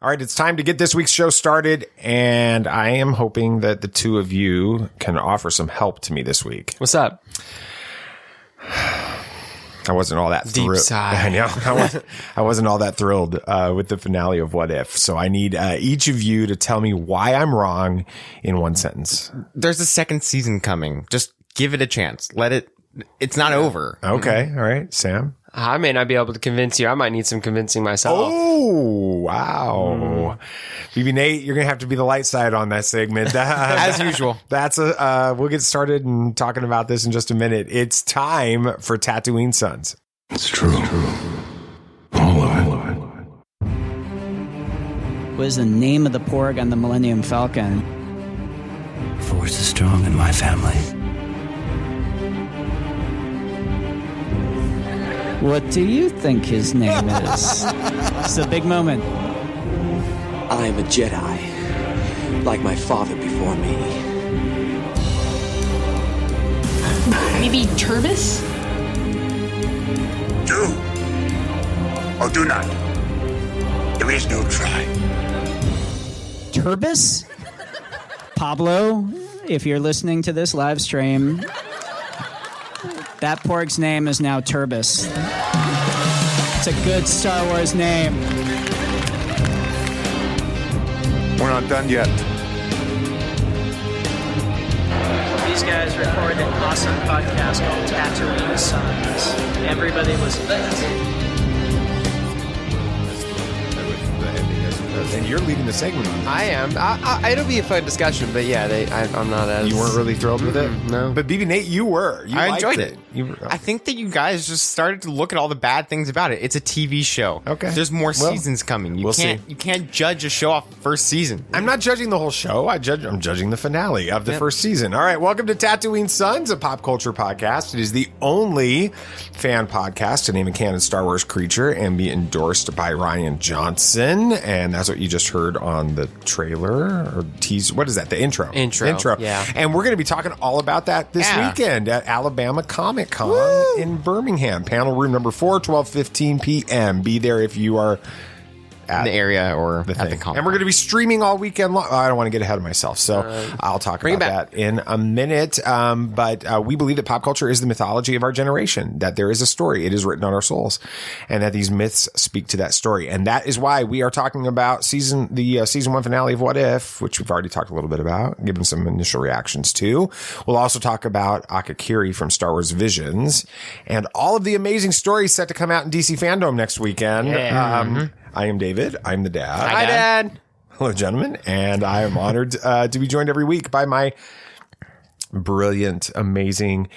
All right, it's time to get this week's show started, and I am hoping that the two of you can offer some help to me this week. What's up? I wasn't all that thrilled. Deep sigh. I know. I wasn't all that thrilled with the finale of What If. So I need each of you to tell me why I'm wrong in one sentence. There's a second season coming. Just give it a chance. It's not over. Okay. All right. Sam? I may not be able to convince you. I might need some convincing myself. Oh, wow. BB Nate, you're going to have to be the light side on that segment. As usual. We'll get started and talking about this in just a minute. It's time for Tatooine Sons. It's true. All of it. What is the name of the porg on the Millennium Falcon? Force is strong in my family. What do you think his name is? It's a big moment. I am a Jedi, like my father before me. Maybe Turbis? Do or do not. There is no try. Turbis? Pablo, if you're listening to this live stream, that porg's name is now Turbis. It's a good Star Wars name. We're not done yet. These guys recorded an awesome podcast called Tatooine Sons. Everybody was And you're leading the segment on this. I am. It'll be a fun discussion, but yeah, I'm not as... You weren't really thrilled with it? No. But BB Nate, you were. You I liked enjoyed it. You, I think that you guys just started to look at all the bad things about it. It's a TV show. Okay. There's more seasons coming. You can't judge a show off the first season. I'm not judging the whole show. I'm judging the finale of the first season. All right, welcome to Tatooine Sons, a pop culture podcast. It is the only fan podcast to name a canon Star Wars creature and be endorsed by Rian Johnson. And that's what you just heard on the trailer or teaser. What is that? The intro. Intro. Yeah. And we're going to be talking all about that this weekend at Alabama Comic Con in Birmingham. Panel room number 4, 12:15 p.m. Be there if you are at the area or the at the con. And we're going to be streaming all weekend long. I don't want to get ahead of myself, so I'll talk about that in a minute. But we believe that pop culture is the mythology of our generation, that there is a story. It is written on our souls, and that these myths speak to that story. And that is why we are talking about season 1 finale of What If, which we've already talked a little bit about, given some initial reactions to. We'll also talk about Akakiri from Star Wars Visions and all of the amazing stories set to come out in DC Fandome next weekend. Yeah. I am David. I'm the dad. Hi, Dad. Hello, gentlemen. And I am honored to be joined every week by my brilliant, amazing,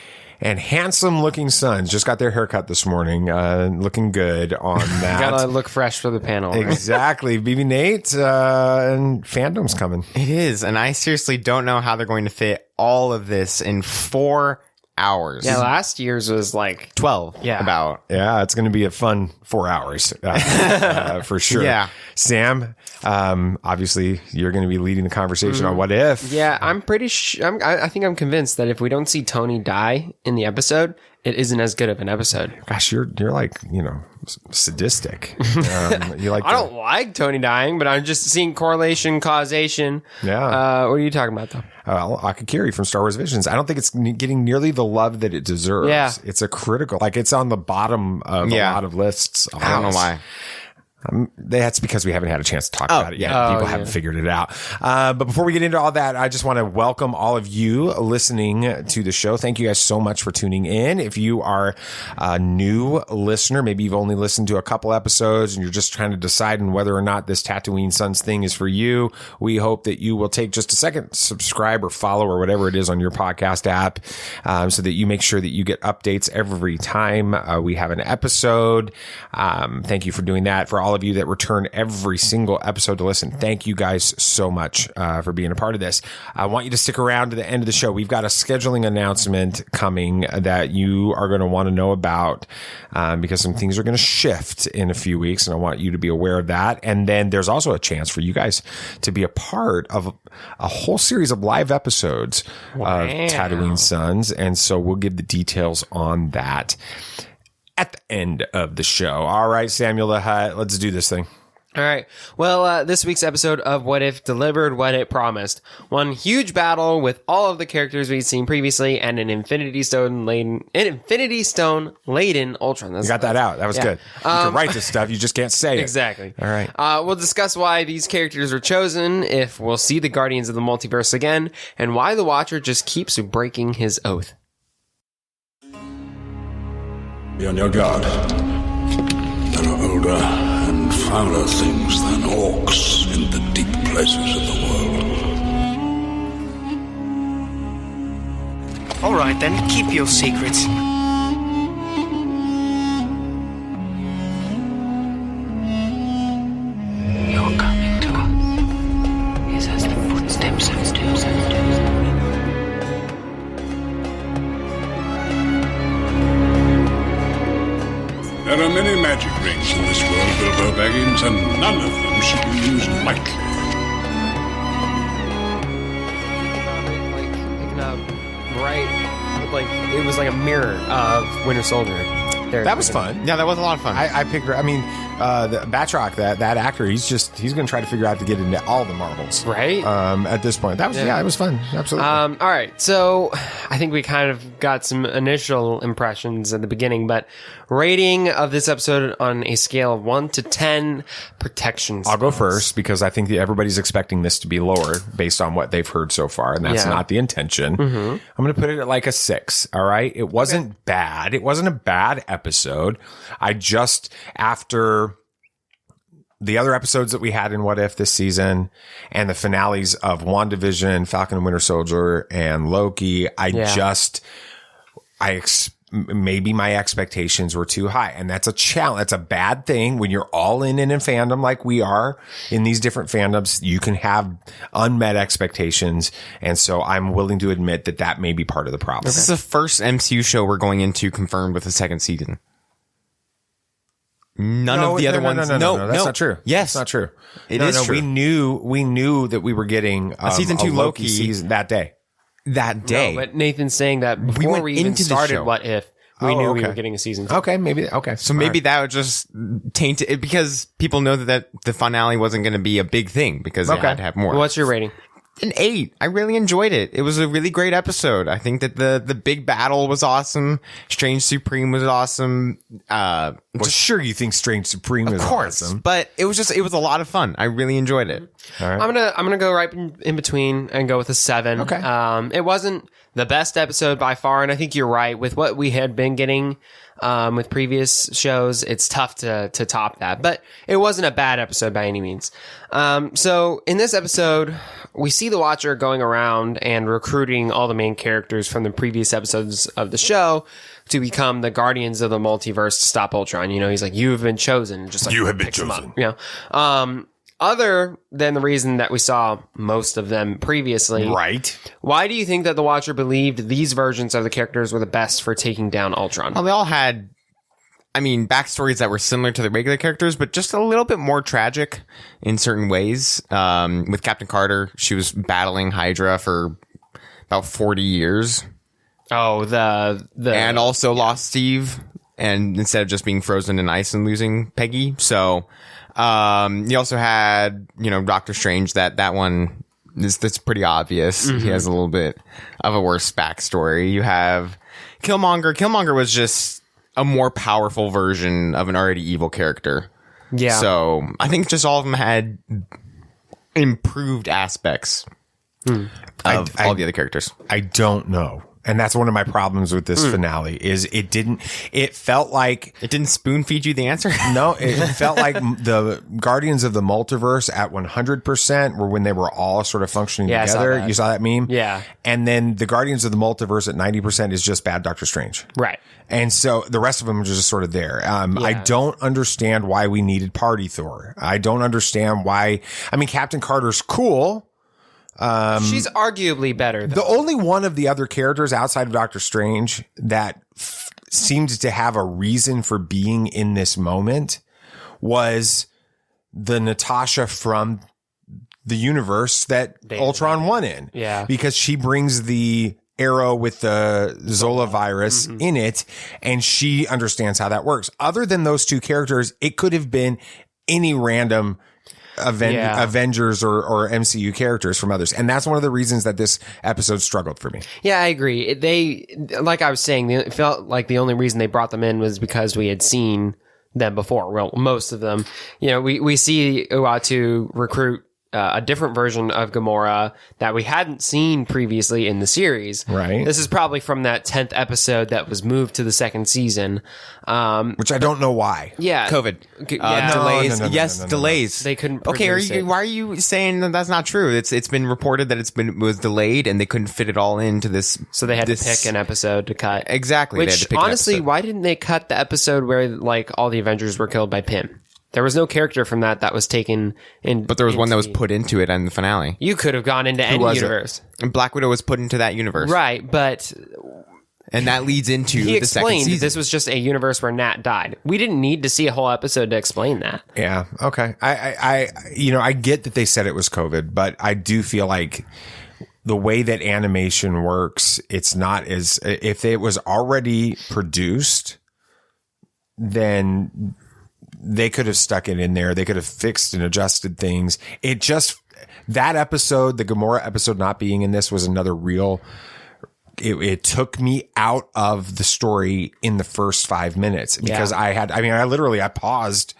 and handsome-looking sons. Just got their haircut this morning. Looking good on that. Gotta look fresh for the panel. Right? Exactly. BB Nate, and Fandome's coming. It is. And I seriously don't know how they're going to fit all of this in 4 hours. Yeah, last year's was like 12. Yeah. Yeah, it's going to be a fun 4 hours for sure. Yeah. Sam, obviously you're going to be leading the conversation on What If. Yeah, I'm pretty sure. I think I'm convinced that if we don't see Tony die in the episode, it isn't as good of an episode. Gosh, you're like, sadistic. You like I don't like Tony dying, but I'm just seeing correlation, causation. Yeah. What are you talking about, though? Well, Akakiri from Star Wars Visions. I don't think it's getting nearly the love that it deserves. Yeah. It's a critical, it's on the bottom of a lot of lists. I don't know why. That's because we haven't had a chance to talk about it yet. People haven't figured it out. But before we get into all that, I just want to welcome all of you listening to the show. Thank you guys so much for tuning in. If you are a new listener, maybe you've only listened to a couple episodes and you're just trying to decide on whether or not this Tatooine Sons thing is for you, we hope that you will take just a second, subscribe or follow or whatever it is on your podcast app, so that you make sure that you get updates every time we have an episode. Thank you for doing that. For all of you that return every single episode to listen, thank you guys so much for being a part of this. I want you to stick around to the end of the show. We've got a scheduling announcement coming that you are going to want to know about, because some things are going to shift in a few weeks, and I want you to be aware of that. And then there's also a chance for you guys to be a part of a whole series of live episodes of Tatooine Sons, and so we'll give the details on that at the end of the show. All right, Samuel the Hutt, let's do this thing. All right. Well, this week's episode of What If delivered what it promised. One huge battle with all of the characters we'd seen previously, and an Infinity Stone laden Ultron. You got that out. That was good. You can write this stuff. You just can't say it. Exactly. All right. We'll discuss why these characters were chosen, if we'll see the Guardians of the Multiverse again, and why the Watcher just keeps breaking his oath. Be on your guard. There are older and fouler things than orcs in the deep places of the world. All right, then, keep your secrets. Your coming to us is as the footsteps of doom. There are many magic rings in this world, Bilbo Baggins, and none of them should be used lightly. It was like a mirror of Winter Soldier. That was fun. Yeah, that was a lot of fun. I picked. I mean, the Batroc, that actor, he's going to try to figure out to get into all the Marvels, right? At this point, that was it was fun, absolutely. All right, so I think we kind of got some initial impressions at the beginning, but rating of this episode on a scale of 1 to 10 protection spells. I'll go first because I think that everybody's expecting this to be lower based on what they've heard so far, and that's not the intention. Mm-hmm. I'm going to put it at like a 6. All right, it wasn't bad. It wasn't a bad episode. I just, after the other episodes that we had in What If this season and the finales of WandaVision, Falcon and Winter Soldier, and Loki, maybe my expectations were too high. And that's a challenge. That's a bad thing when you're all in fandom like we are in these different fandoms. You can have unmet expectations. And so I'm willing to admit that may be part of the problem. This is the first MCU show we're going into confirmed with a second season. None of the other ones. No, that's not true. Yes, that's not true. It is true. We knew that we were getting a season 2 Loki season that day. No, but Nathan's saying that before we even started What If, we knew we were getting a season 2. Okay, maybe. Okay. So maybe that would just taint it because people know that the finale wasn't going to be a big thing because they had to have more. What's your rating? An 8. I really enjoyed it. It was a really great episode. I think that the big battle was awesome. Strange Supreme was awesome. Sure, you think Strange Supreme was awesome, but it was a lot of fun. I really enjoyed it. All right. I'm gonna go right in between and go with a 7. Okay. It wasn't the best episode by far, and I think you're right with what we had been getting. With previous shows, it's tough to top that, but it wasn't a bad episode by any means. So in this episode, we see the Watcher going around and recruiting all the main characters from the previous episodes of the show to become the Guardians of the Multiverse to stop Ultron. You know, he's like, you have been chosen. Just like, you have been chosen. You know, other than the reason that we saw most of them previously. Right. Why do you think that the Watcher believed these versions of the characters were the best for taking down Ultron? Well, they all had, backstories that were similar to the regular characters, but just a little bit more tragic in certain ways. With Captain Carter, she was battling Hydra for about 40 years. Oh, and also lost Steve, and instead of just being frozen in ice and losing Peggy. So, you also had, Doctor Strange, that one that's pretty obvious. Mm-hmm. He has a little bit of a worse backstory. You have Killmonger. Killmonger was just a more powerful version of an already evil character. Yeah. So I think just all of them had improved aspects of all the other characters. I don't know. And that's one of my problems with this finale is it felt like it didn't spoon feed you the answer. No, it felt like the Guardians of the Multiverse at 100% were when they were all sort of functioning together. You saw that meme? Yeah. And then the Guardians of the Multiverse at 90% is just bad Doctor Strange. Right. And so the rest of them are just sort of there. I don't understand why we needed Party Thor. I don't understand why. Captain Carter's cool. She's arguably better, though. The only one of the other characters outside of Doctor Strange that seemed to have a reason for being in this moment was the Natasha from the universe that Ultron won in. Yeah. Because she brings the arrow with the Zola virus in it, and she understands how that works. Other than those two characters, it could have been any random Avengers or MCU characters from others. And that's one of the reasons that this episode struggled for me. Yeah, I agree. They, like I was saying, it felt like the only reason they brought them in was because we had seen them before. Well, most of them. You know, we see Uatu recruit a different version of Gomora that we hadn't seen previously in the series. Right. This is probably from that 10th episode that was moved to the second season. Which I don't know why. Yeah. COVID. Yeah. Delays. No. Delays. They couldn't Okay, produce it. why are you saying that that's not true? It's been reported that was delayed and they couldn't fit it all into this. So they had to pick an episode to cut. Exactly. They had Which, to pick an honestly, episode. why didn't they cut the episode where, like, all the Avengers were killed by Pym? There was no character from that was taken in. But there was one that was put into it in the finale. You could have gone into any universe. And Black Widow was put into that universe. Right, but and that leads into he the second explained season. this was just a universe where Nat died. We didn't need to see a whole episode to explain that. Yeah. Okay. I get that they said it was COVID, but I do feel like the way that animation works, it's not as, if it was already produced, then they could have stuck it in there. They could have fixed and adjusted things. It just, that episode, the Gomora episode not being in this was another real, it took me out of the story in the first 5 minutes because I paused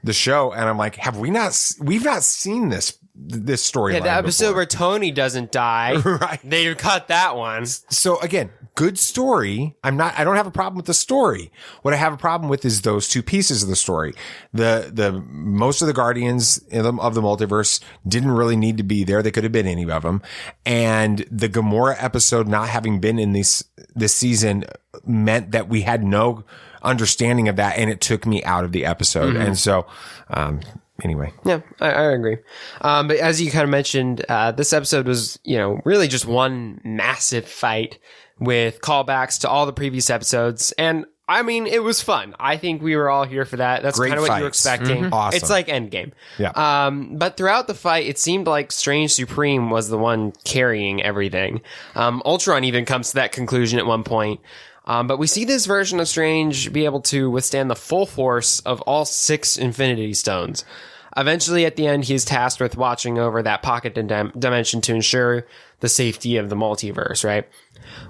the show and I'm like, we've not seen this storyline. Yeah, the episode before. where Tony doesn't die. Right. They cut that one. So again, good story. I don't have a problem with the story. What I have a problem with is those two pieces of the story. The most of the Guardians of the multiverse didn't really need to be there. They could have been any of them. And the Gomora episode not having been in this season meant that we had no understanding of that, and it took me out of the episode. And so, anyway. Yeah, I agree. But as you kind of mentioned, this episode was, really just one massive fight with callbacks to all the previous episodes. And I mean, it was fun. I think we were all here for that. That's Great kind of what you were fights. expecting. Awesome. It's like Endgame. Yeah. But throughout the fight, it seemed like Strange Supreme was the one carrying everything. Ultron even comes to that conclusion at one point. But we see this version of Strange be able to withstand the full force of all 6 Infinity Stones. Eventually, at the end, he's tasked with watching over that pocket dimension to ensure the safety of the multiverse, right?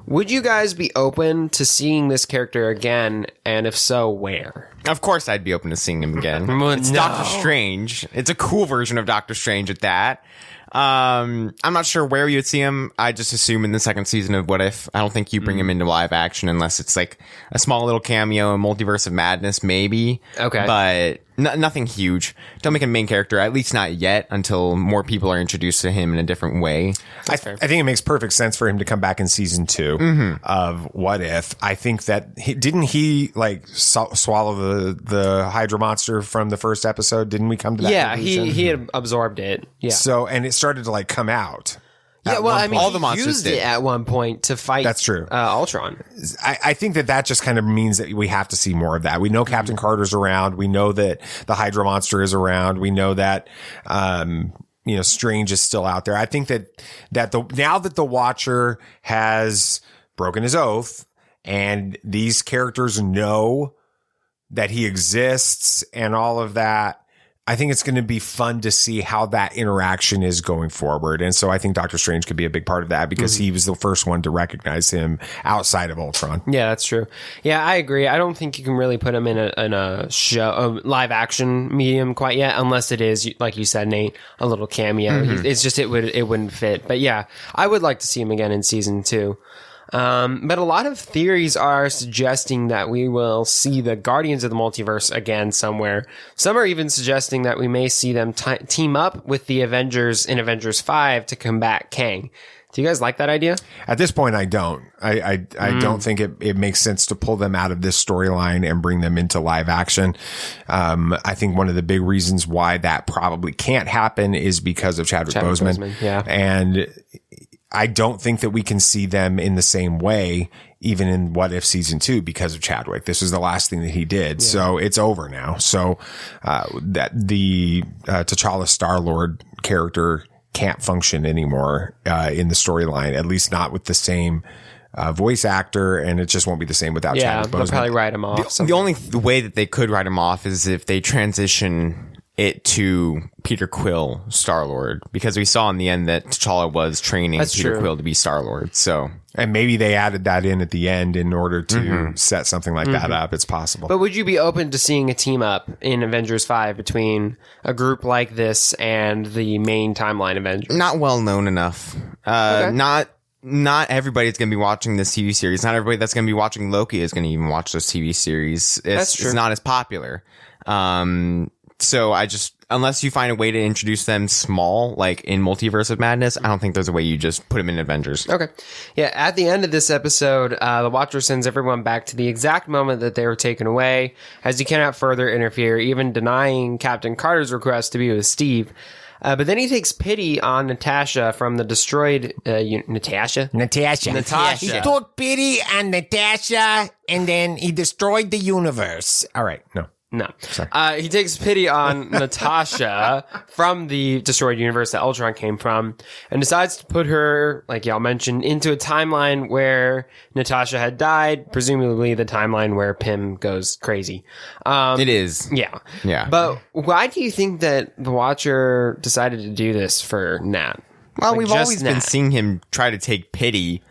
Would you guys be open to seeing this character again? And if so, where? Of course I'd be open to seeing him again. It's No. Doctor Strange. It's a cool version of Doctor Strange at that. I'm not sure where you would see him. I just assume in the second season of What If. I don't think you bring him into live action unless it's like a small little cameo in Multiverse of Madness, maybe. Okay. But nothing huge. Don't make him main character, at least not yet, until more people are introduced to him in a different way. I think it makes perfect sense for him to come back in season 2 of What If. I think that didn't he like swallow the Hydra monster from the first episode? Didn't we come to that? Yeah, conclusion? he had absorbed it. Yeah. So, and it started to like come out. Yeah, well, I mean, all the he monsters used did. it at one point to fight. That's true. Ultron. I think that just kind of means that we have to see more of that. We know Captain Carter's around. We know that the Hydra monster is around. We know that, Strange is still out there. I think that now that the Watcher has broken his oath and these characters know that he exists and all of that, I think it's going to be fun to see how that interaction is going forward. And so I think Doctor Strange could be a big part of that because he was the first one to recognize him outside of Ultron. Yeah, that's true. Yeah, I agree. I don't think you can really put him in a show, a live action medium quite yet, unless it is, like you said, Nate, a little cameo. It's just, it wouldn't fit. But yeah, I would like to see him again in season 2. But a lot of theories are suggesting that we will see the Guardians of the Multiverse again somewhere. Some are even suggesting that we may see them team up with the Avengers in Avengers 5 to combat Kang. Do you guys like that idea? At this point, I don't. I don't think it makes sense to pull them out of this storyline and bring them into live action. I think one of the big reasons why that probably can't happen is because of Chadwick Boseman. Yeah. And I don't think that we can see them in the same way, even in What If season 2, because of Chadwick. This was the last thing that he did. Yeah. So it's over now. So, that the, T'Challa Star-Lord character can't function anymore, in the storyline, at least not with the same, voice actor, and it just won't be the same without Chadwick Boseman. They'll probably write him off. The only way that they could write him off is if they transition it to Peter Quill, Star-Lord, because we saw in the end that T'Challa was training Peter Quill to be Star-Lord. So, and maybe they added that in at the end in order to set something like that up. It's possible. But would you be open to seeing a team up in Avengers 5 between a group like this and the main timeline Avengers? Not well known enough. Not everybody's going to be watching this TV series. Not everybody that's going to be watching Loki is going to even watch this TV series. It's not as popular. So unless you find a way to introduce them small, like in Multiverse of Madness, I don't think there's a way you just put them in Avengers. Okay. Yeah. At the end of this episode, the Watcher sends everyone back to the exact moment that they were taken away, as he cannot further interfere, even denying Captain Carter's request to be with Steve. But then he takes pity on Natasha from the destroyed Natasha. He took pity on Natasha, and then he destroyed the universe. All right, no. He takes pity on Natasha from the destroyed universe that Ultron came from, and decides to put her, like y'all mentioned, into a timeline where Natasha had died, presumably the timeline where Pym goes crazy. It is. Yeah. Yeah. But why do you think that the Watcher decided to do this for Nat? Well, we've always been seeing him try to take pity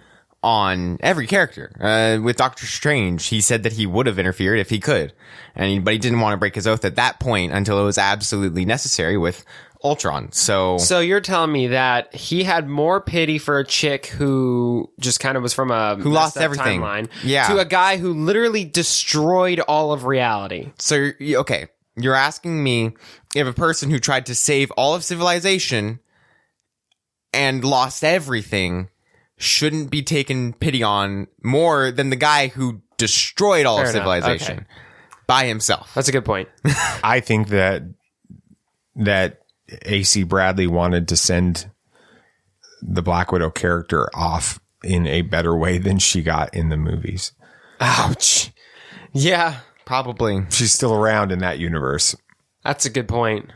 on every character. With Doctor Strange, he said that he would have interfered if he could, but he didn't want to break his oath at that point until it was absolutely necessary with Ultron. So you're telling me that he had more pity for a chick who just kind of was from who lost everything, timeline, to a guy who literally destroyed all of reality. So okay, you're asking me if a person who tried to save all of civilization and lost everything shouldn't be taken pity on more than the guy who destroyed all of civilization by himself. That's a good point. I think that AC Bradley wanted to send the Black Widow character off in a better way than she got in the movies. Ouch. Yeah, probably. She's still around in that universe. That's a good point.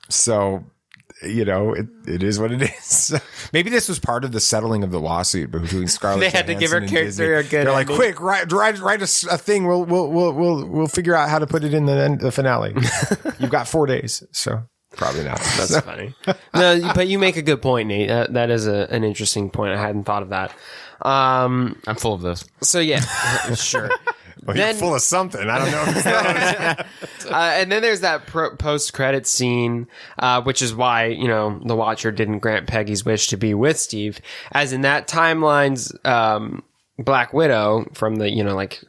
So, it is what it is. Maybe this was part of the settling of the lawsuit between Scarlett. They had to give her character a good. They're like, quick, write a thing. We'll figure out how to put it in the finale. You've got 4 days, so probably not. That's funny. No, but you make a good point, Nate. That is an interesting point. I hadn't thought of that. I'm full of this. So yeah, sure. Well, you're full of something. I don't know. And then there's that post-credit scene, which is why, the Watcher didn't grant Peggy's wish to be with Steve. As in that timeline's Black Widow from the,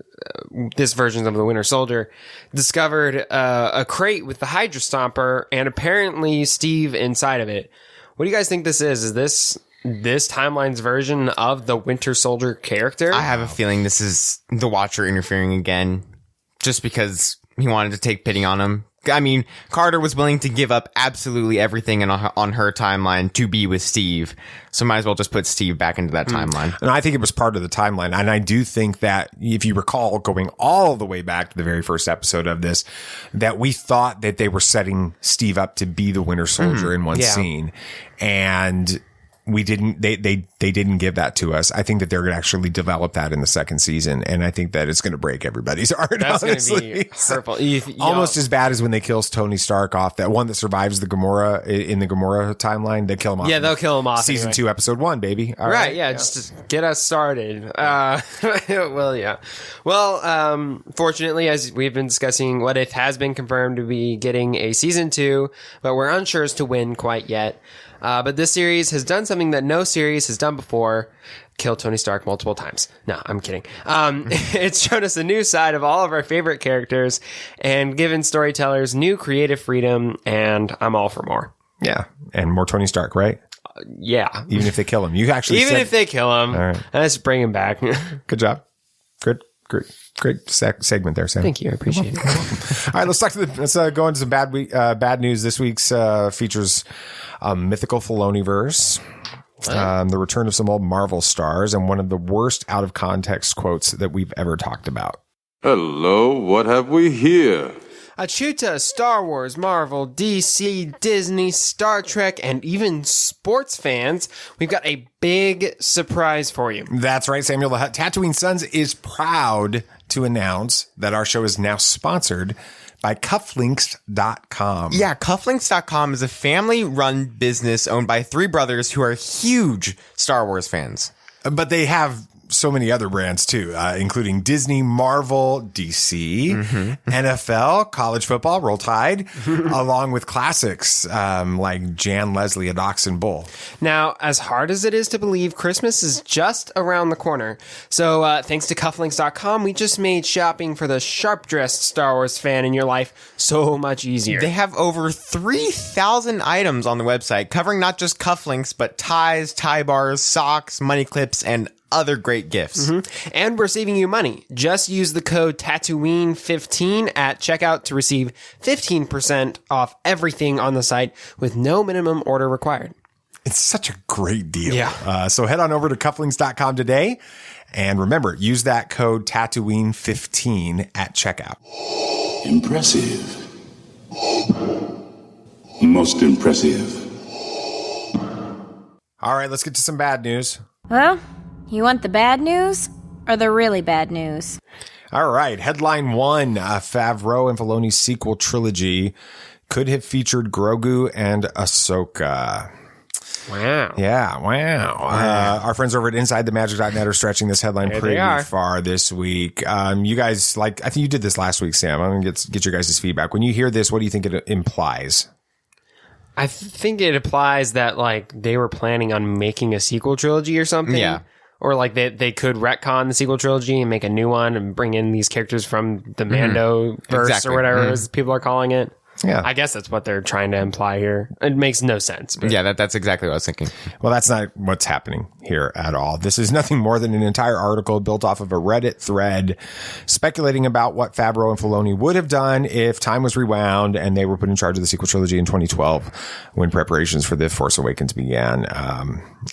this version of the Winter Soldier discovered a crate with the Hydra Stomper and apparently Steve inside of it. What do you guys think this is? Is this timeline's version of the Winter Soldier character? I have a feeling this is the Watcher interfering again, just because he wanted to take pity on him. I mean, Carter was willing to give up absolutely everything on her timeline to be with Steve, so might as well just put Steve back into that timeline. And I think it was part of the timeline, and I do think that, if you recall, going all the way back to the very first episode of this, that we thought that they were setting Steve up to be the Winter Soldier in one scene, and we didn't. They didn't give that to us. I think that they're going to actually develop that in the second season, and I think that it's going to break everybody's heart. That's going to be hurtful. Almost as bad as when they kill Tony Stark off. That one that survives the Gomora in the Gomora timeline, they kill him off. Yeah, they'll kill him off. Season 2, episode 1, baby. All right. Yeah, just to get us started. Well, yeah. Well, fortunately, as we've been discussing, What If has been confirmed to be getting a season 2, but we're unsure as to when quite yet. But this series has done something that no series has done before. Kill Tony Stark multiple times. No, I'm kidding. It's shown us a new side of all of our favorite characters and given storytellers new creative freedom, and I'm all for more. Yeah. And more Tony Stark, right? Yeah. Even if they kill him. You actually if they kill him. All right. Let's bring him back. Good job. Great segment there, Sam. Thank you. I appreciate it. All right, let's go into some bad news. This week's features mythical Filoni verse, the return of some old Marvel stars, and one of the worst out of context quotes that we've ever talked about. Hello, what have we here? Achuta, Star Wars, Marvel, DC, Disney, Star Trek, and even sports fans, we've got a big surprise for you. That's right, Samuel. The Tatooine Sons is proud to announce that our show is now sponsored by cufflinks.com. Yeah, cufflinks.com is a family-run business owned by three brothers who are huge Star Wars fans. But they have so many other brands too, including Disney, Marvel, DC, NFL, college football, Roll Tide, along with classics like Jan Leslie, A Dachshund Bull. Now, as hard as it is to believe, Christmas is just around the corner. So thanks to cufflinks.com, we just made shopping for the sharp-dressed Star Wars fan in your life so much easier. They have over 3,000 items on the website, covering not just cufflinks, but ties, tie bars, socks, money clips, and other great gifts. And we're saving you money. Just use the code Tatooine15 at checkout to receive 15% off everything on the site with no minimum order required. It's such a great deal. Yeah. So head on over to cufflinks.com today. And remember, use that code Tatooine15 at checkout. Impressive. Most impressive. All right, let's get to some bad news. Well, you want the bad news or the really bad news? All right. Headline 1, Favreau and Filoni's sequel trilogy could have featured Grogu and Ahsoka. Wow. Yeah, wow. Our friends over at InsideTheMagic.net are stretching this headline pretty far this week. You guys, I think you did this last week, Sam. I'm going to get your guys' feedback. When you hear this, what do you think it implies? I think it implies that, they were planning on making a sequel trilogy or something. Yeah. Or they could retcon the sequel trilogy and make a new one and bring in these characters from the Mando verse or whatever as people are calling it. Yeah. I guess that's what they're trying to imply here. It makes no sense. But. Yeah, that's exactly what I was thinking. Well, that's not what's happening here at all. This is nothing more than an entire article built off of a Reddit thread speculating about what Favreau and Filoni would have done if time was rewound and they were put in charge of the sequel trilogy in 2012 when preparations for The Force Awakens began.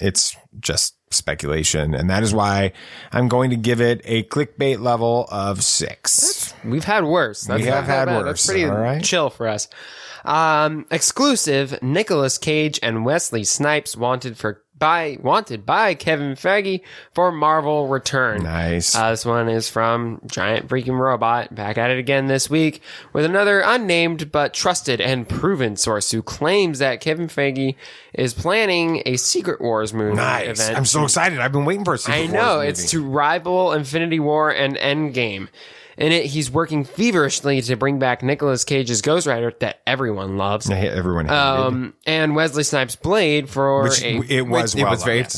It's just speculation, and that is why I'm going to give it a clickbait level of 6. We've had worse. We have had worse. That's pretty chill for us. Exclusive: Nicolas Cage and Wesley Snipes wanted by Kevin Feige for Marvel return. Nice. This one is from Giant Freaking Robot, back at it again this week with another unnamed but trusted and proven source who claims that Kevin Feige is planning a Secret Wars movie event. I'm so excited. I've been waiting for a Secret Wars movie. It's to rival Infinity War and Endgame. In it, he's working feverishly to bring back Nicolas Cage's Ghost Rider that everyone loves. Everyone hated. And Wesley Snipes' Blade it was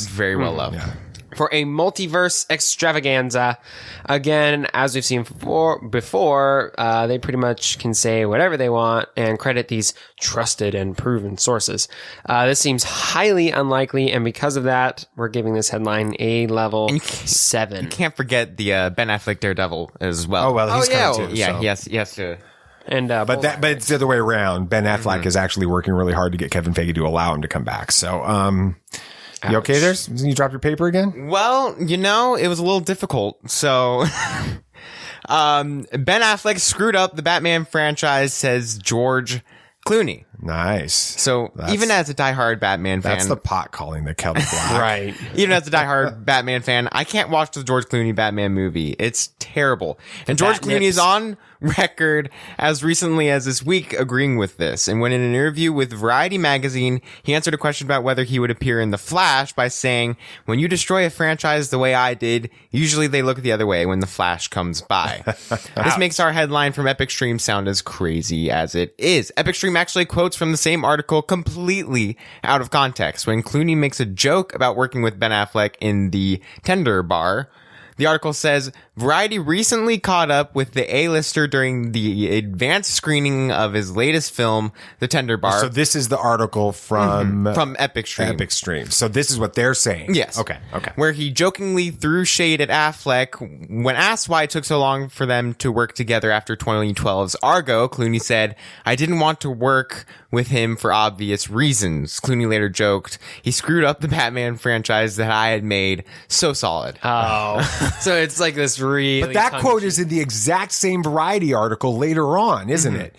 very well loved. Yeah. For a multiverse extravaganza. Again, as we've seen before, they pretty much can say whatever they want and credit these trusted and proven sources. This seems highly unlikely, and because of that, we're giving this headline a level 7. You can't forget the Ben Affleck Daredevil as well. Oh, well, he's coming too. Yeah, he has to. And but it's the other way around. Ben Affleck is actually working really hard to get Kevin Feige to allow him to come back. So, you okay there? You drop your paper again? Well, it was a little difficult. So, Ben Affleck screwed up the Batman franchise, says George Clooney. Nice. So, even as a diehard Batman fan... That's the pot calling the kettle black. Right. Even as a diehard Batman fan, I can't watch the George Clooney Batman movie. It's terrible. And George Clooney is on record as recently as this week agreeing with this. And when in an interview with Variety magazine, he answered a question about whether he would appear in The Flash by saying, when you destroy a franchise the way I did, usually they look the other way when The Flash comes by. This makes our headline from Epic Stream sound as crazy as it is. Epic Stream actually quotes from the same article completely out of context when Clooney makes a joke about working with Ben Affleck in the Tender Bar. The article says, Variety recently caught up with the A-lister during the advanced screening of his latest film, The Tender Bar. So this is the article from Epic Stream. Epic Stream. So this is what they're saying. Yes. Okay. Where he jokingly threw shade at Affleck when asked why it took so long for them to work together after 2012's Argo. Clooney said, I didn't want to work with him for obvious reasons. Clooney later joked, he screwed up the Batman franchise that I had made so solid. Oh. So it's like this really... But that quote is in the exact same Variety article later on, isn't it?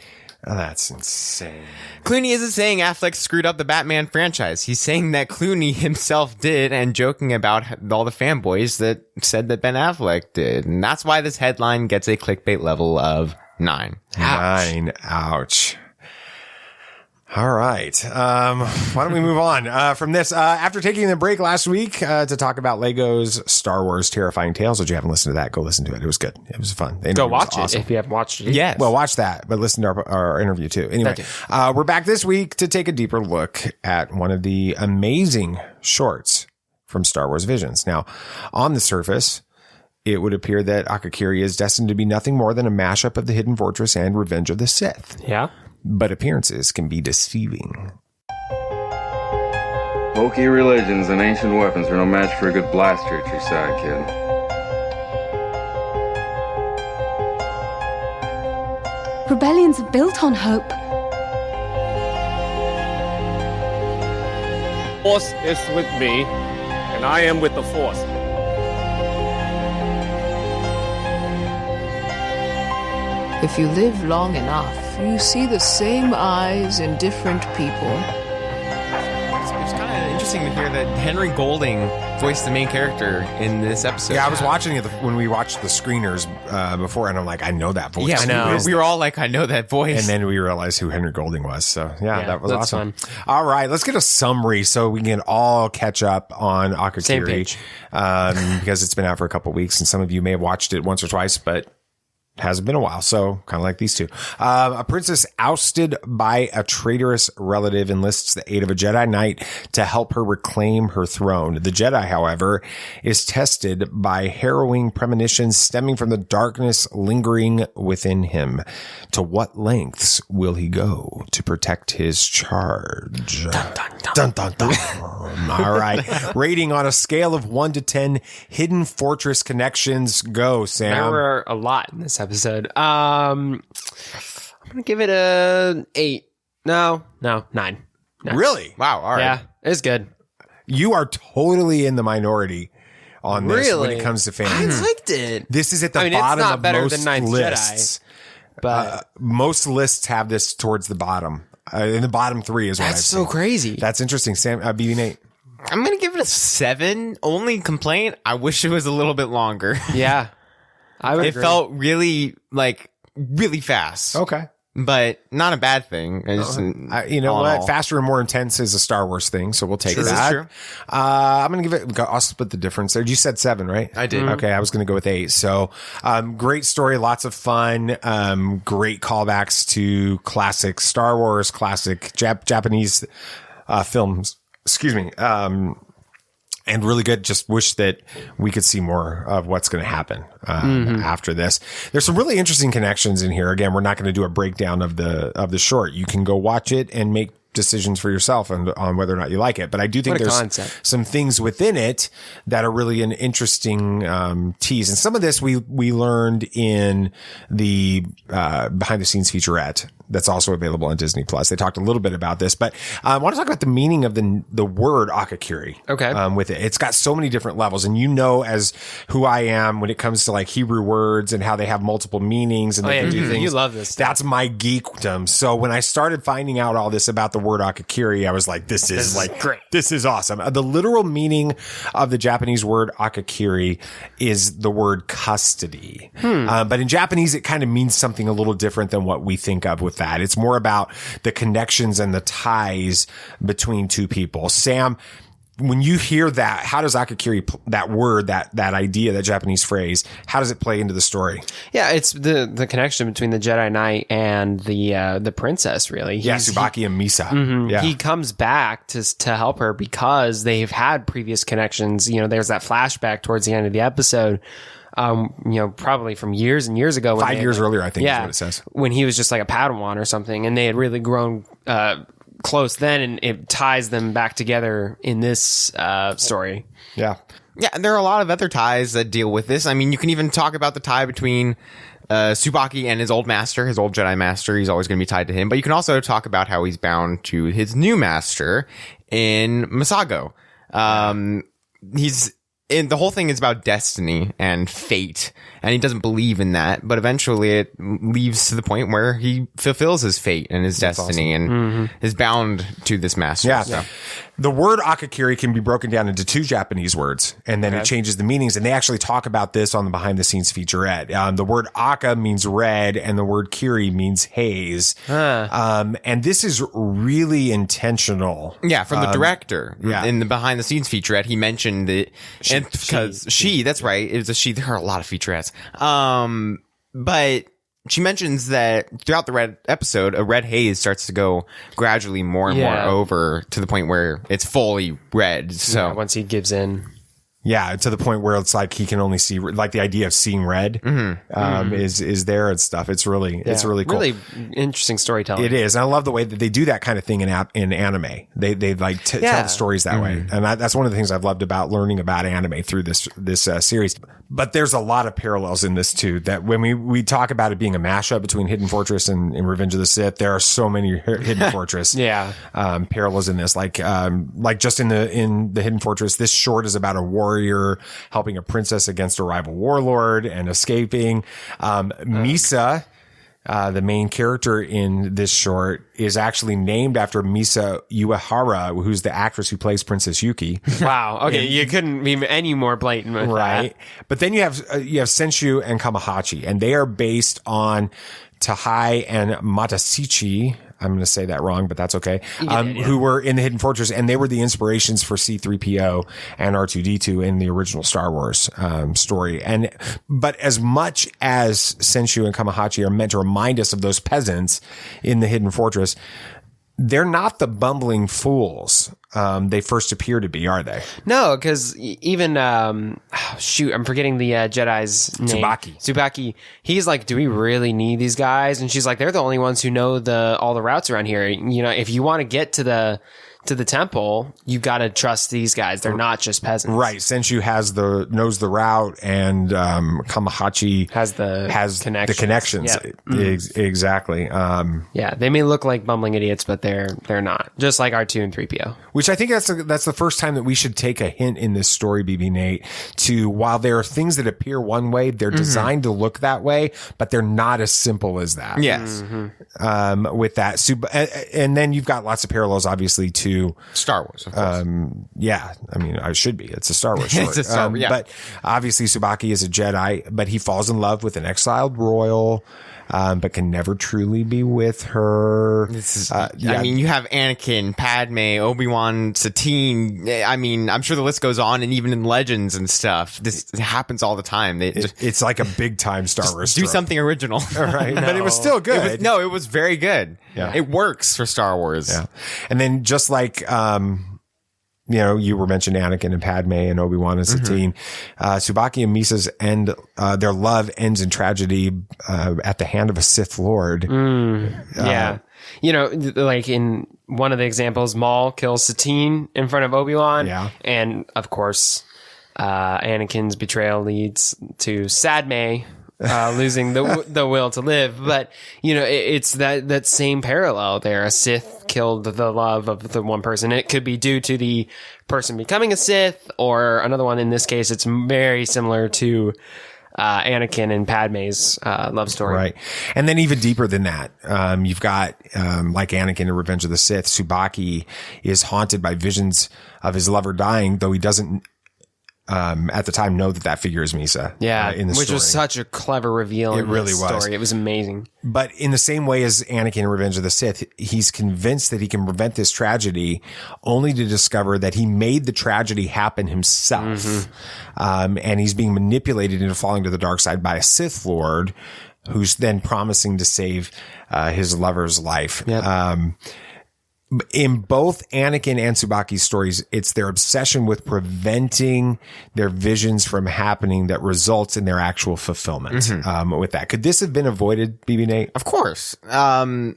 Oh, that's insane. Clooney isn't saying Affleck screwed up the Batman franchise. He's saying that Clooney himself did and joking about all the fanboys that said that Ben Affleck did. And that's why this headline gets a clickbait level of 9. 9. Ouch. All right. Why don't we move on from this? After taking the break last week to talk about Lego's Star Wars Terrifying Tales, if you haven't listened to that, go listen to it. It was good. It was fun. Go watch it if you haven't watched it. Yes. Well, watch that, but listen to our interview too. Anyway, we're back this week to take a deeper look at one of the amazing shorts from Star Wars Visions. Now, on the surface, it would appear that Akakiri is destined to be nothing more than a mashup of the Hidden Fortress and Revenge of the Sith. Yeah. But appearances can be deceiving. Bulky religions and ancient weapons are no match for a good blaster at your side, kid. Rebellions are built on hope. Force is with me, and I am with the Force. If you live long enough, you see the same eyes in different people. It's kind of interesting to hear that Henry Golding voiced the main character in this episode. Yeah, I was watching it when we watched the screeners before, and I'm like, I know that voice. Yeah, I know. We were all like, I know that voice. And then we realized who Henry Golding was. So, yeah that was awesome. Fun. All right, let's get a summary so we can all catch up on Akakiri. Same page. Because it's been out for a couple weeks, and some of you may have watched it once or twice, but hasn't been a while, so kind of like these two. A princess ousted by a traitorous relative enlists the aid of a Jedi Knight to help her reclaim her throne. The Jedi, however, is tested by harrowing premonitions stemming from the darkness lingering within him. To what lengths will he go to protect his charge? Dun, dun, dun. Dun, dun, dun. All right. Rating on a scale of 1 to 10, Hidden Fortress connections. Go, Sam. There were a lot in this episode. I'm gonna give it a 8. No, 9. 9. Really? Wow. All right. Yeah, it's good. You are totally in the minority on this when it comes to fans. I liked it. This is at the bottom of most lists. Jedi, but most lists have this towards the bottom. In the bottom 3 is what I've so seen. crazy. That's interesting. Sam, BB Nate. I'm gonna give it a 7. Only complaint, I wish it was a little bit longer. Yeah. It agree. Felt really fast. Okay. But not a bad thing. You know what? Faster and more intense is a Star Wars thing, so we'll take that. True. I'm going to give it, I'll split the difference there. You said 7, right? I did. Okay, I was going to go with 8. So, great story, lots of fun, great callbacks to classic Star Wars, classic Japanese films. Excuse me. And really good. Just wish that we could see more of what's going to happen after this. There's some really interesting connections in here. Again, we're not going to do a breakdown of the short. You can go watch it and make decisions for yourself on whether or not you like it. But I do think there's some things within it that are really an interesting tease. And some of this we learned in the behind the scenes featurette that's also available on Disney Plus. They talked a little bit about this, but I want to talk about the meaning of the word Akakiri. Okay. With it. It's got so many different levels, and you know, as who I am when it comes to like Hebrew words and how they have multiple meanings and they can do things. You love this stuff. That's my geekdom. So when I started finding out all this about the word Akakiri, I was like, this is great. This is awesome. The literal meaning of the Japanese word Akakiri is the word custody. But in Japanese, it kind of means something a little different than what we think of with that. It's more about the connections and the ties between two people. Sam, when you hear that, how does Akakiri, that word, that idea, that Japanese phrase, how does it play into the story? Yeah, it's the connection between the Jedi Knight and the princess, really. Yeah, Tsubaki and Misa. Mm-hmm. Yeah. He comes back to help her because they've had previous connections. You know, there's that flashback towards the end of the episode. Probably from years and years ago. 5 years earlier, I think is what it says. When he was just like a Padawan or something, and they had really grown close then, and it ties them back together in this story. Yeah. Yeah, and there are a lot of other ties that deal with this. I mean, you can even talk about the tie between Tsubaki and his old master, his old Jedi master. He's always going to be tied to him. But you can also talk about how he's bound to his new master in Masago. and the whole thing is about destiny and fate, and he doesn't believe in that, but eventually it leads to the point where he fulfills his fate and his destiny and is bound to this master. Yeah. So. The word Akakiri can be broken down into 2 Japanese words, and then it changes the meanings. And they actually talk about this on the behind the scenes featurette. The word Aka means red, and the word Kiri means haze. And this is really intentional. Yeah, from the director. Yeah. In the behind the scenes featurette, he mentioned it. And because that's right. It was a she. There are a lot of featurettes. But she mentions that throughout the red episode, a red haze starts to go gradually more and more over to the point where it's fully red. So once he gives in. Yeah, to the point where it's like he can only see, like the idea of seeing red is there and stuff. It's really cool. Really interesting storytelling. It is. And I love the way that they do that kind of thing in anime. They like tell the stories that way. And that's one of the things I've loved about learning about anime through this series. But there's a lot of parallels in this too, that when we talk about it being a mashup between Hidden Fortress and Revenge of the Sith, there are so many Hidden Fortress parallels in this. Like just in the Hidden Fortress, this short is about a warrior helping a princess against a rival warlord and escaping. Misa, the main character in this short, is actually named after Misa Uehara, who's the actress who plays Princess Yuki. Wow. Okay, you couldn't be any more blatant with that. But then you have Senshu and Kamahachi, and they are based on Tahai and Matasichi. I'm going to say that wrong, but that's okay. Who were in the Hidden Fortress, and they were the inspirations for C-3PO and R2-D2 in the original Star Wars story. But as much as Senshu and Kamahachi are meant to remind us of those peasants in the Hidden Fortress, they're not the bumbling fools they first appear to be, are they? No, because even I'm forgetting the Jedi's name. Tsubaki. He's like, do we really need these guys? And she's like, they're the only ones who know all the routes around here. You know, if you want to get to the temple, you got to trust these guys. They're not just peasants. Right. Senshu knows the route, and Kamahachi has the connections. Yep. Exactly. They may look like bumbling idiots, but they're not. Just like R2 and 3PO. Which I think that's the first time that we should take a hint in this story, BB Nate, to while there are things that appear one way, they're designed to look that way, but they're not as simple as that. Yes. With that. And then you've got lots of parallels, obviously, to Star Wars, of course. I mean, I should be. It's a Star Wars short. It's a Star Wars, But obviously Tsubaki is a Jedi, but he falls in love with an exiled royal, but can never truly be with her. I mean, you have Anakin, Padme, Obi-Wan, Satine. I mean, I'm sure the list goes on, and even in Legends and stuff, this happens all the time. It's like a big time Star Wars story. Do something original. Right? But it was still good. It was very good. Yeah. It works for Star Wars. Yeah. And then just like, you were mentioning Anakin and Padme and Obi-Wan and Satine. Tsubaki and Misa's their love ends in tragedy at the hand of a Sith Lord. Like in one of the examples, Maul kills Satine in front of Obi-Wan. Yeah. And of course, Anakin's betrayal leads to Sadme losing the will to live. But, it's that same parallel there. A Sith killed the love of the one person. It could be due to the person becoming a Sith, or another one. In this case, it's very similar to Anakin and Padme's love story. Right. And then even deeper than that, you've got, like Anakin in Revenge of the Sith, Tsubaki is haunted by visions of his lover dying, though he doesn't at the time know that figure is Misa. Yeah, in the which story. Was such a clever reveal. It really was. Story. It was amazing. But in the same way as Anakin in Revenge of the Sith, he's convinced that he can prevent this tragedy, only to discover that he made the tragedy happen himself. And he's being manipulated into falling to the dark side by a Sith Lord, who's then promising to save his lover's life. Yep. In both Anakin and Tsubaki's stories, it's their obsession with preventing their visions from happening that results in their actual fulfillment. With that, could this have been avoided, BB Nate? Of course. I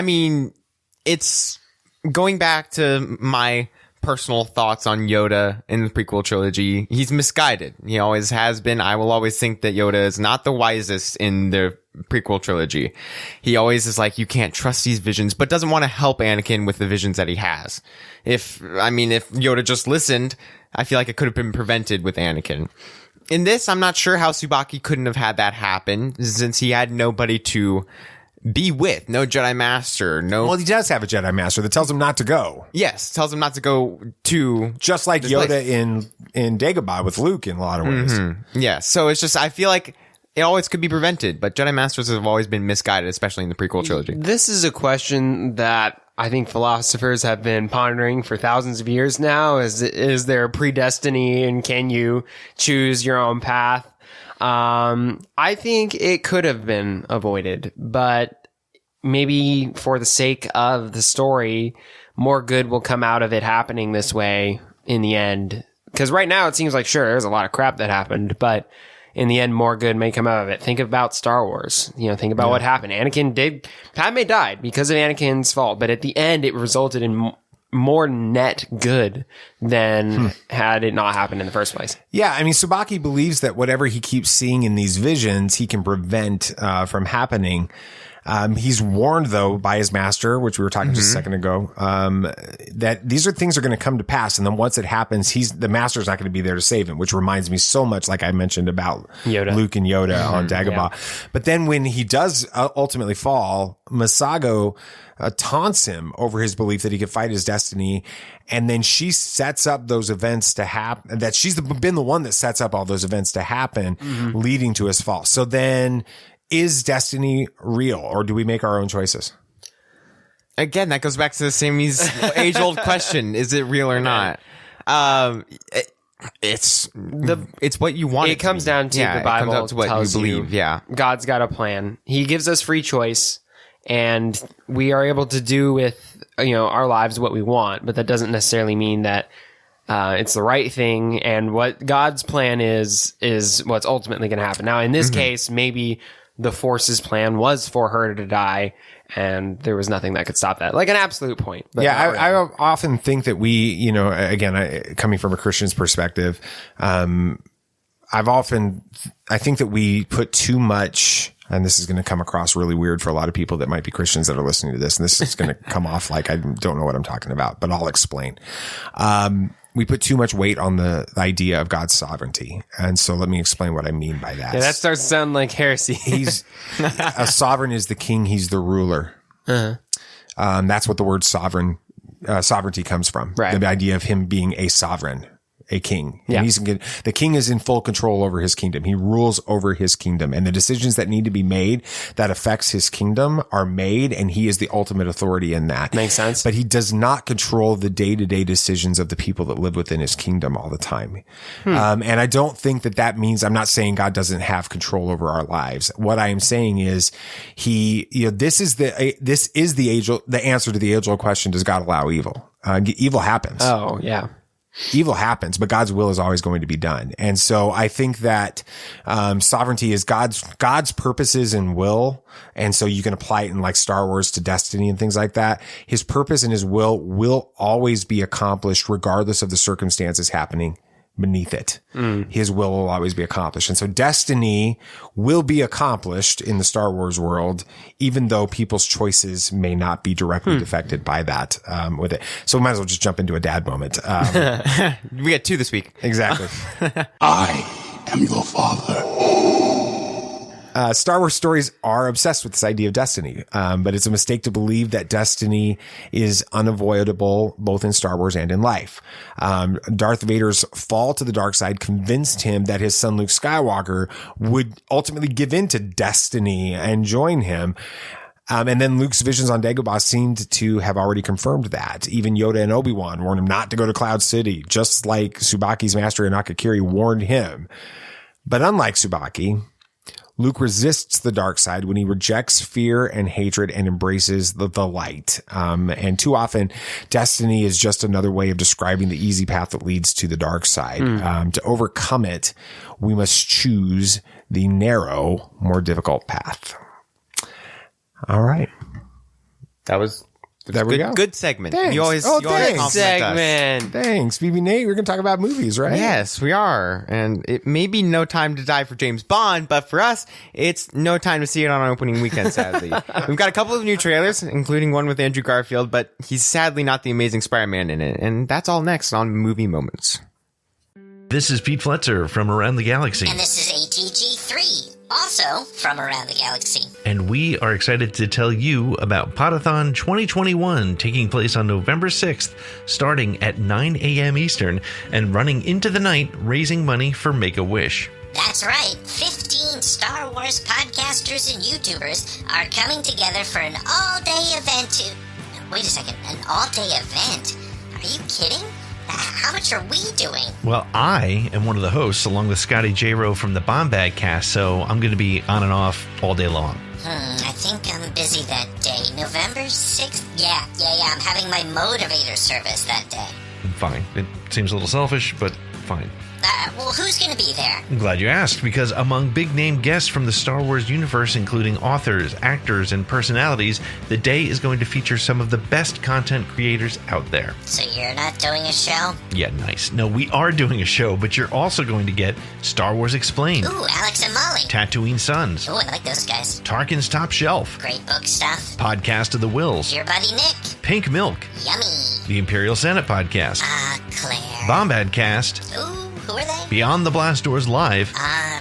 mean, it's going back to my personal thoughts on Yoda in the prequel trilogy. He's misguided. He always has been. I will always think that Yoda is not the wisest in the prequel trilogy. He always is like, you can't trust these visions, but doesn't want to help Anakin with the visions that he has. If Yoda just listened, I feel like it could have been prevented with Anakin. In this, I'm not sure how Tsubaki couldn't have had that happen, since he had nobody to be with. No Jedi Master. No. Well, he does have a Jedi Master that tells him not to go. Yes, tells him not to go to. Just like Yoda in Dagobah with Luke in a lot of ways. Mm-hmm. Yeah, so it's just, I feel like it always could be prevented, but Jedi Masters have always been misguided, especially in the prequel trilogy. This is a question that I think philosophers have been pondering for thousands of years now. Is there a predestiny, and can you choose your own path? I think it could have been avoided, but maybe for the sake of the story, more good will come out of it happening this way in the end. Because right now it seems like, sure, there's a lot of crap that happened, but in the end, more good may come out of it. Think about Star Wars. Think about what happened. Padme died because of Anakin's fault, but at the end, it resulted in more net good than had it not happened in the first place. Yeah, I mean, Tsubaki believes that whatever he keeps seeing in these visions, he can prevent from happening. He's warned, though, by his master, which we were talking just a second ago, that these are things are going to come to pass. And then once it happens, the master's not going to be there to save him, which reminds me so much, like I mentioned, about Yoda. Luke and Yoda on Dagobah. Yeah. But then when he does ultimately fall, Masago taunts him over his belief that he could fight his destiny. And then she sets up those events to happen, that she's been the one that sets up all those events to happen, leading to his fall. So then, is destiny real, or do we make our own choices? Again, that goes back to the same age-old question: is it real or not? It's what you want. It comes down to the Bible. It comes down to what tells you believe. Yeah, God's got a plan. He gives us free choice, and we are able to do with our lives what we want. But that doesn't necessarily mean that it's the right thing. And what God's plan is what's ultimately going to happen. Now, in this case, maybe the Force's plan was for her to die, and there was nothing that could stop that. Like an absolute point. But yeah, I often think that we, again, coming from a Christian's perspective, I think that we put too much, and this is going to come across really weird for a lot of people that might be Christians that are listening to this, and this is going to come off like I don't know what I'm talking about, but I'll explain. We put too much weight on the idea of God's sovereignty. And so let me explain what I mean by that. Yeah, that starts to sound like heresy. A sovereign is the king. He's the ruler. That's what the word sovereignty comes from. Right. The idea of him being a sovereign, a king. Yeah. And the king is in full control over his kingdom. He rules over his kingdom, and the decisions that need to be made that affects his kingdom are made, and he is the ultimate authority in that. Makes sense. But he does not control the day-to-day decisions of the people that live within his kingdom all the time. And I don't think that means, I'm not saying God doesn't have control over our lives. What I am saying is this is the answer to the age-old question: does God allow evil? Evil happens. Oh, yeah. Evil happens, but God's will is always going to be done. And so I think that sovereignty is God's purposes and will. And so you can apply it in like Star Wars to destiny and things like that. His purpose and his will always be accomplished regardless of the circumstances happening beneath it. His will always be accomplished. And so destiny will be accomplished in the Star Wars world, even though people's choices may not be directly affected by that, with it. So we might as well just jump into a dad moment. We got 2 this week. Exactly. I am your father. Star Wars stories are obsessed with this idea of destiny, but it's a mistake to believe that destiny is unavoidable both in Star Wars and in life. Darth Vader's fall to the dark side convinced him that his son Luke Skywalker would ultimately give in to destiny and join him. And then Luke's visions on Dagobah seemed to have already confirmed that. Even Yoda and Obi-Wan warned him not to go to Cloud City, just like Tsubaki's master in Akakiri warned him. But unlike Tsubaki, Luke resists the dark side when he rejects fear and hatred and embraces the light. And too often, destiny is just another way of describing the easy path that leads to the dark side. To overcome it, we must choose the narrow, more difficult path. All right. That was There we go. Good segment. Thanks. You always compliment us. Segment. Thanks, BB Nate. We're going to talk about movies, right? Yes, we are. And it may be no time to die for James Bond, but for us, it's no time to see it on opening weekend, sadly. We've got a couple of new trailers, including one with Andrew Garfield, but he's sadly not the Amazing Spider-Man in it. And that's all next on Movie Moments. This is Pete Fletzer from Around the Galaxy. And this is ATG3, also from Around the Galaxy. And we are excited to tell you about Podathon 2021, taking place on November 6th, starting at 9 a.m. Eastern and running into the night, raising money for Make-A-Wish. That's right. 15 Star Wars podcasters and YouTubers are coming together for an all-day event. Wait a second, an all-day event? Are you kidding? How much are we doing? Well, I am one of the hosts along with Scotty J. Rowe from the Bombag cast, so I'm going to be on and off all day long. I think I'm busy that day. November 6th? Yeah. I'm having my motivator service that day. Fine. It seems a little selfish, but fine. Well, who's going to be there? I'm glad you asked, because among big-name guests from the Star Wars universe, including authors, actors, and personalities, the day is going to feature some of the best content creators out there. So you're not doing a show? Yeah, nice. No, we are doing a show, but you're also going to get Star Wars Explained. Ooh, Alex and Molly. Tatooine Sons. Ooh, I like those guys. Tarkin's Top Shelf. Great book stuff. Podcast of the Wills. Your buddy Nick. Pink Milk. Yummy. The Imperial Senate Podcast. Claire. Bombad Cast. Ooh, who are they? Beyond the Blast Doors Live.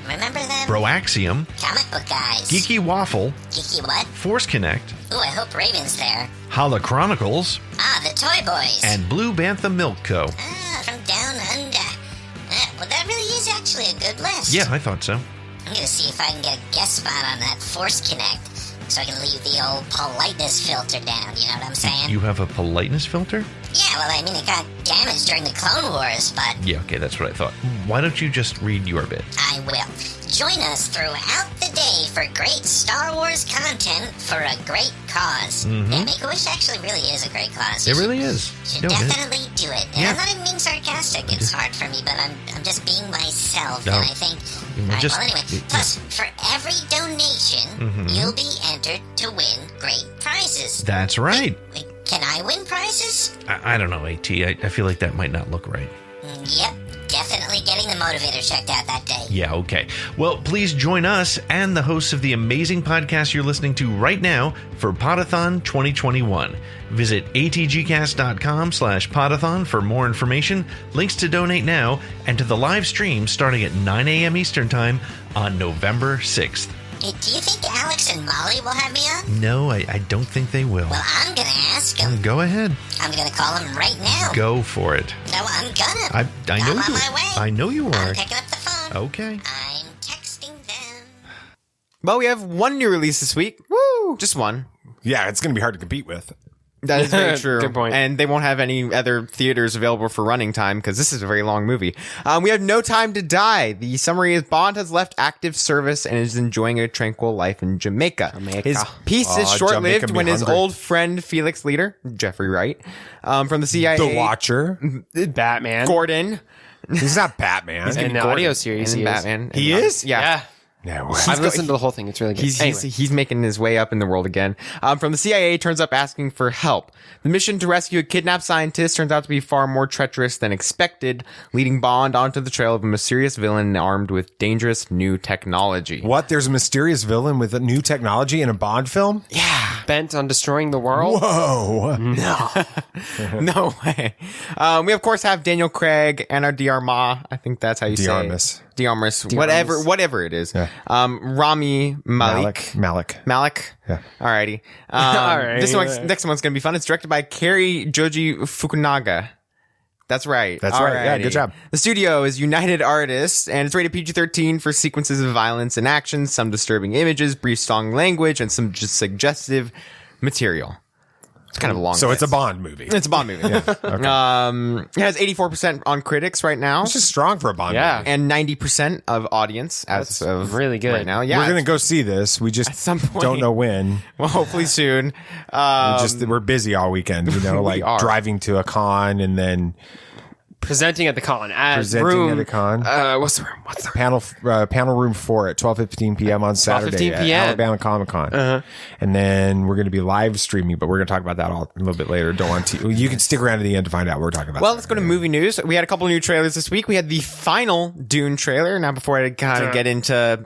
Remember them? Broaxium. Comic book guys. Geeky Waffle. Geeky what? Force Connect. Ooh, I hope Raven's there. Holla Chronicles. The Toy Boys. And Blue Bantha Milk Co. From Down Under. Well, that really is actually a good list. Yeah, I thought so. I'm going to see if I can get a guest spot on that Force Connect so I can leave the old politeness filter down, you know what I'm saying? You have a politeness filter? Yeah, well, I mean, it got damaged during the Clone Wars, but... Yeah, okay, that's what I thought. Why don't you just read your bit? I will. Join us throughout the day for great Star Wars content for a great cause. Mm-hmm. Yeah, Make-A-Wish actually really is a great cause. It really is. You should definitely do it. And Yeah. I'm not even being sarcastic. It's hard for me, but I'm just being myself. No. And I think... Just- well, anyway. Plus, for every donation, you'll be entered to win great prizes. That's right. Wait, can I win prizes? I don't know, AT. I feel like that might not look right. Yep. Definitely getting the motivator checked out that day. Yeah, okay. Well, please join us and the hosts of the amazing podcast you're listening to right now for Podathon 2021. Visit atgcast.com/Podathon for more information, links to donate now, and to the live stream starting at 9 a.m. Eastern Time on November 6th. Hey, do you think Alex and Molly will have me on? No, I don't think they will. Well, I'm gonna ask them. Go ahead. I'm gonna call them right now. Go for it. No, I'm gonna. I know I'm on you. my way. I know you are. I'm picking up the phone. Okay. I'm texting them. Well, we have one new release this week. Woo! Just one. Yeah, it's going to be hard to compete with. That is very true. Good point. And they won't have any other theaters available for running time because this is a very long movie. We have No Time to Die. The summary is Bond has left active service and is enjoying a tranquil life in Jamaica. His peace is short-lived Jamaica when be his hungry. old friend Felix Leader, Jeffrey Wright, from the CIA, The Watcher. Batman. Gordon, He's not Batman. In the audio series, and he Batman. He is? Yeah. No. I've listened to the whole thing. It's really good. He's making his way up in the world again. From the CIA turns up asking for help. The mission to rescue a kidnapped scientist turns out to be far more treacherous than expected, leading Bond onto the trail of a mysterious villain armed with dangerous new technology. What? There's a mysterious villain with a new technology in a Bond film? Yeah. Bent on destroying the world? Whoa. No. No way. We, of course, have Daniel Craig and our Diarma. I think that's how you say it. Diarmas. Whatever it is. Yeah. Rami Malek. Malik. Yeah. Alrighty. Alright. Next one's going to be fun. It's directed by Kari Joji Fukunaga. That's right. That's right. Yeah, good job. The studio is United Artists, and it's rated PG-13 for sequences of violence and action, some disturbing images, brief song language, and some just suggestive material. It's kind of a long So list. it's a Bond movie. It's a Bond movie. Yeah. Okay. It has 84% on critics right now. Which is strong for a Bond movie. And 90% of audience as of really good right now. Yeah. We're going to go see this. We just At some point. don't know when. Well, hopefully soon. We're busy all weekend, like driving to a con and then presenting at the con. What's the panel room 4 at 12:15 p.m. on Saturday at Alabama Comic-Con. And then we're going to be live streaming, but we're going to talk about that a little bit later. Don't want to. You can stick around to the end to find out what we're talking about. Well, let's go to movie news. We had a couple new trailers this week. We had the final Dune trailer. Now, before I kind of get into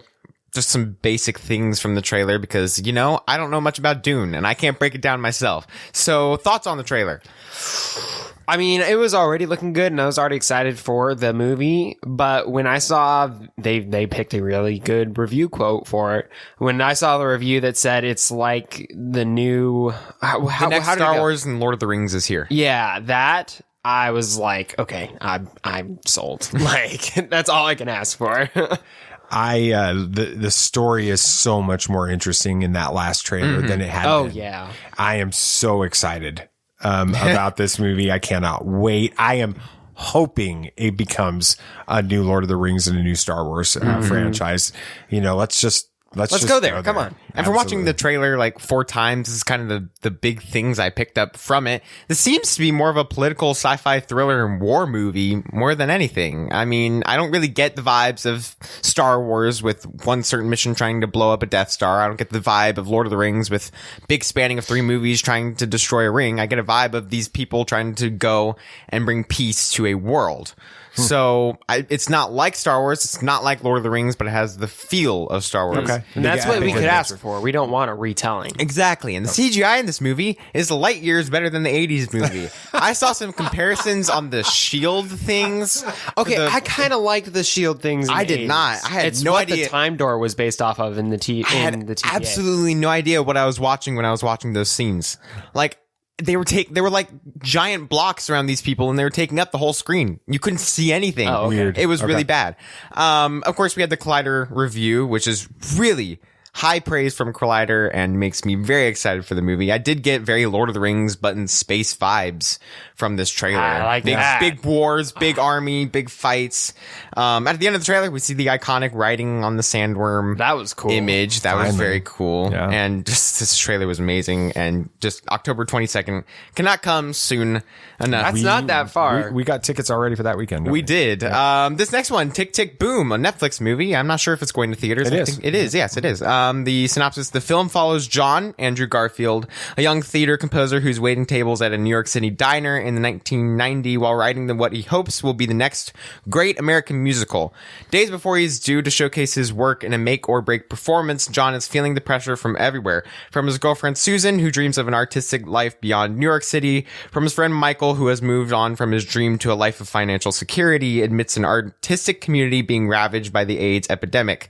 just some basic things from the trailer, because, you know, I don't know much about Dune and I can't break it down myself. So, thoughts on the trailer? I mean, it was already looking good and I was already excited for the movie, but when I saw they picked a really good review quote for it, when I saw the review that said it's like the new the next Star Wars and Lord of the Rings is here. Yeah, that I was like, okay, I'm sold. Like, that's all I can ask for. The story is so much more interesting in that last trailer than it had been. Oh yeah. I am so excited about this movie. I cannot wait. I am hoping it becomes a new Lord of the Rings and a new Star Wars franchise. You know, let's just go there. Come on. And for watching the trailer like 4 times, this is kind of the big things I picked up from it. This seems to be more of a political sci-fi thriller and war movie more than anything. I mean, I don't really get the vibes of Star Wars with one certain mission trying to blow up a Death Star. I don't get the vibe of Lord of the Rings with big spanning of 3 movies trying to destroy a ring. I get a vibe of these people trying to go and bring peace to a world. So it's not like Star Wars. It's not like Lord of the Rings, but it has the feel of Star Wars. Okay. And that's what we could ask for. We don't want a retelling. Exactly. And the CGI in this movie is light years better than the 80s movie. I saw some comparisons on the shield things. Okay, I kind of liked the shield things. I did not. I had no idea. The Time Door was based off of in the TVA. I had absolutely no idea what I was watching when I was watching those scenes. Like, they were like giant blocks around these people and they were taking up the whole screen. You couldn't see anything. Oh, okay. Weird. It was really bad. Of course we had the Collider review, which is really high praise from Collider and makes me very excited for the movie. I did get very Lord of the Rings but in space vibes from this trailer. I like that. Big wars, big army, big fights. At the end of the trailer, we see the iconic writing on the sandworm. That was cool. Image. That was very cool. Yeah. And just this trailer was amazing. And just October 22nd cannot come soon enough. That's not that far. We got tickets already for that weekend. We did. Yeah. This next one, Tick, Tick, Boom, a Netflix movie. I'm not sure if it's going to theaters. It is. It is. Yes, it is. The synopsis, the film follows John Andrew Garfield, a young theater composer who's waiting tables at a New York City diner in the 1990 while writing what he hopes will be the next great American musical. Days before he's due to showcase his work in a make-or-break performance, John is feeling the pressure from everywhere. From his girlfriend Susan, who dreams of an artistic life beyond New York City, from his friend Michael, who has moved on from his dream to a life of financial security amidst an artistic community being ravaged by the AIDS epidemic.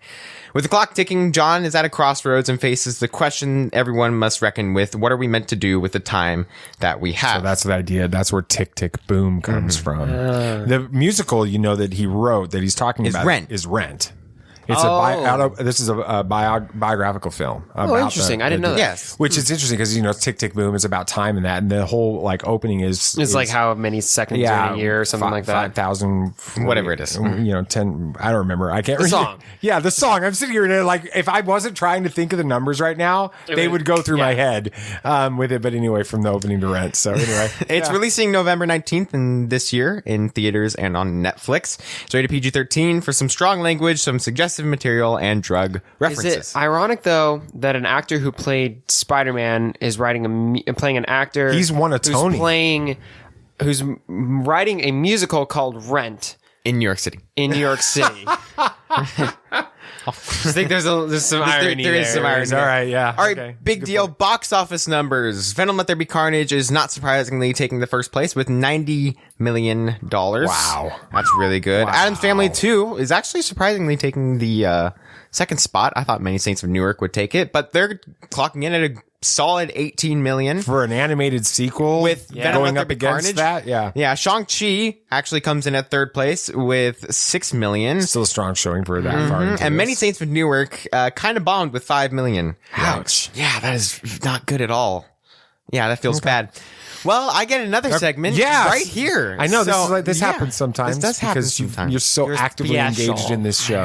With the clock ticking, John is at a crossroads and faces the question everyone must reckon with: what are we meant to do with the time that we have? So that's the idea. That's where Tick, Tick, Boom comes from. The musical, you know, that he wrote, that he's talking about is Rent. It's this is a biographical film. Oh, interesting. I didn't know that. Yes. Which is interesting because, you know, Tick, Tick, Boom is about time and that. And the whole, like, opening is like how many seconds in a year or something like that. 5,000. Whatever it is. You know, 10. I don't remember. I can't remember. The song. Yeah, the song. I'm sitting here and, like, if I wasn't trying to think of the numbers right now, they would go through my head with it. But anyway, from the opening to Rent. So anyway. It's releasing November 19th in this year in theaters and on Netflix. It's rated PG-13 for some strong language, some suggestive material, and drug references. Is it ironic though that an actor who played Spider-Man is playing an actor? He's won a Tony. Who's writing a musical called Rent in New York City. I think there's some irony there. There is some irony. All right, yeah. All right, big deal. Point. Box office numbers. Venom Let There Be Carnage is not surprisingly taking the first place with $90 million. Wow. That's really good. Wow. Addams Family 2 is actually surprisingly taking the second spot. I thought Many Saints of Newark would take it, but they're clocking in at a solid $18 million for an animated sequel with going up against Carnage. that. Yeah. Shang-Chi actually comes in at third place with $6 million. Still a strong showing for that far into and this. Many Saints of Newark kind of bombed with $5 million. Ouch. Yeah, that is not good at all. Yeah, that feels bad. Well, I get another segment right here. I know, this happens sometimes. This does happen sometimes. You're so actively engaged in this show.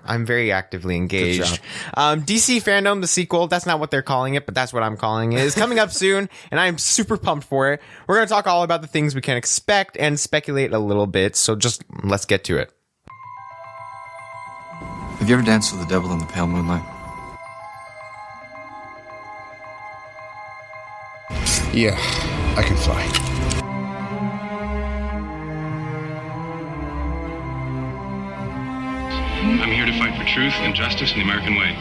I'm very actively engaged. DC Fandome, the sequel, that's not what they're calling it, but that's what I'm calling it, is coming up soon, and I'm super pumped for it. We're going to talk all about the things we can expect and speculate a little bit, so just let's get to it. Have you ever danced with the devil in the pale moonlight? Yeah, I can fly. I'm here to fight for truth and justice in the American way.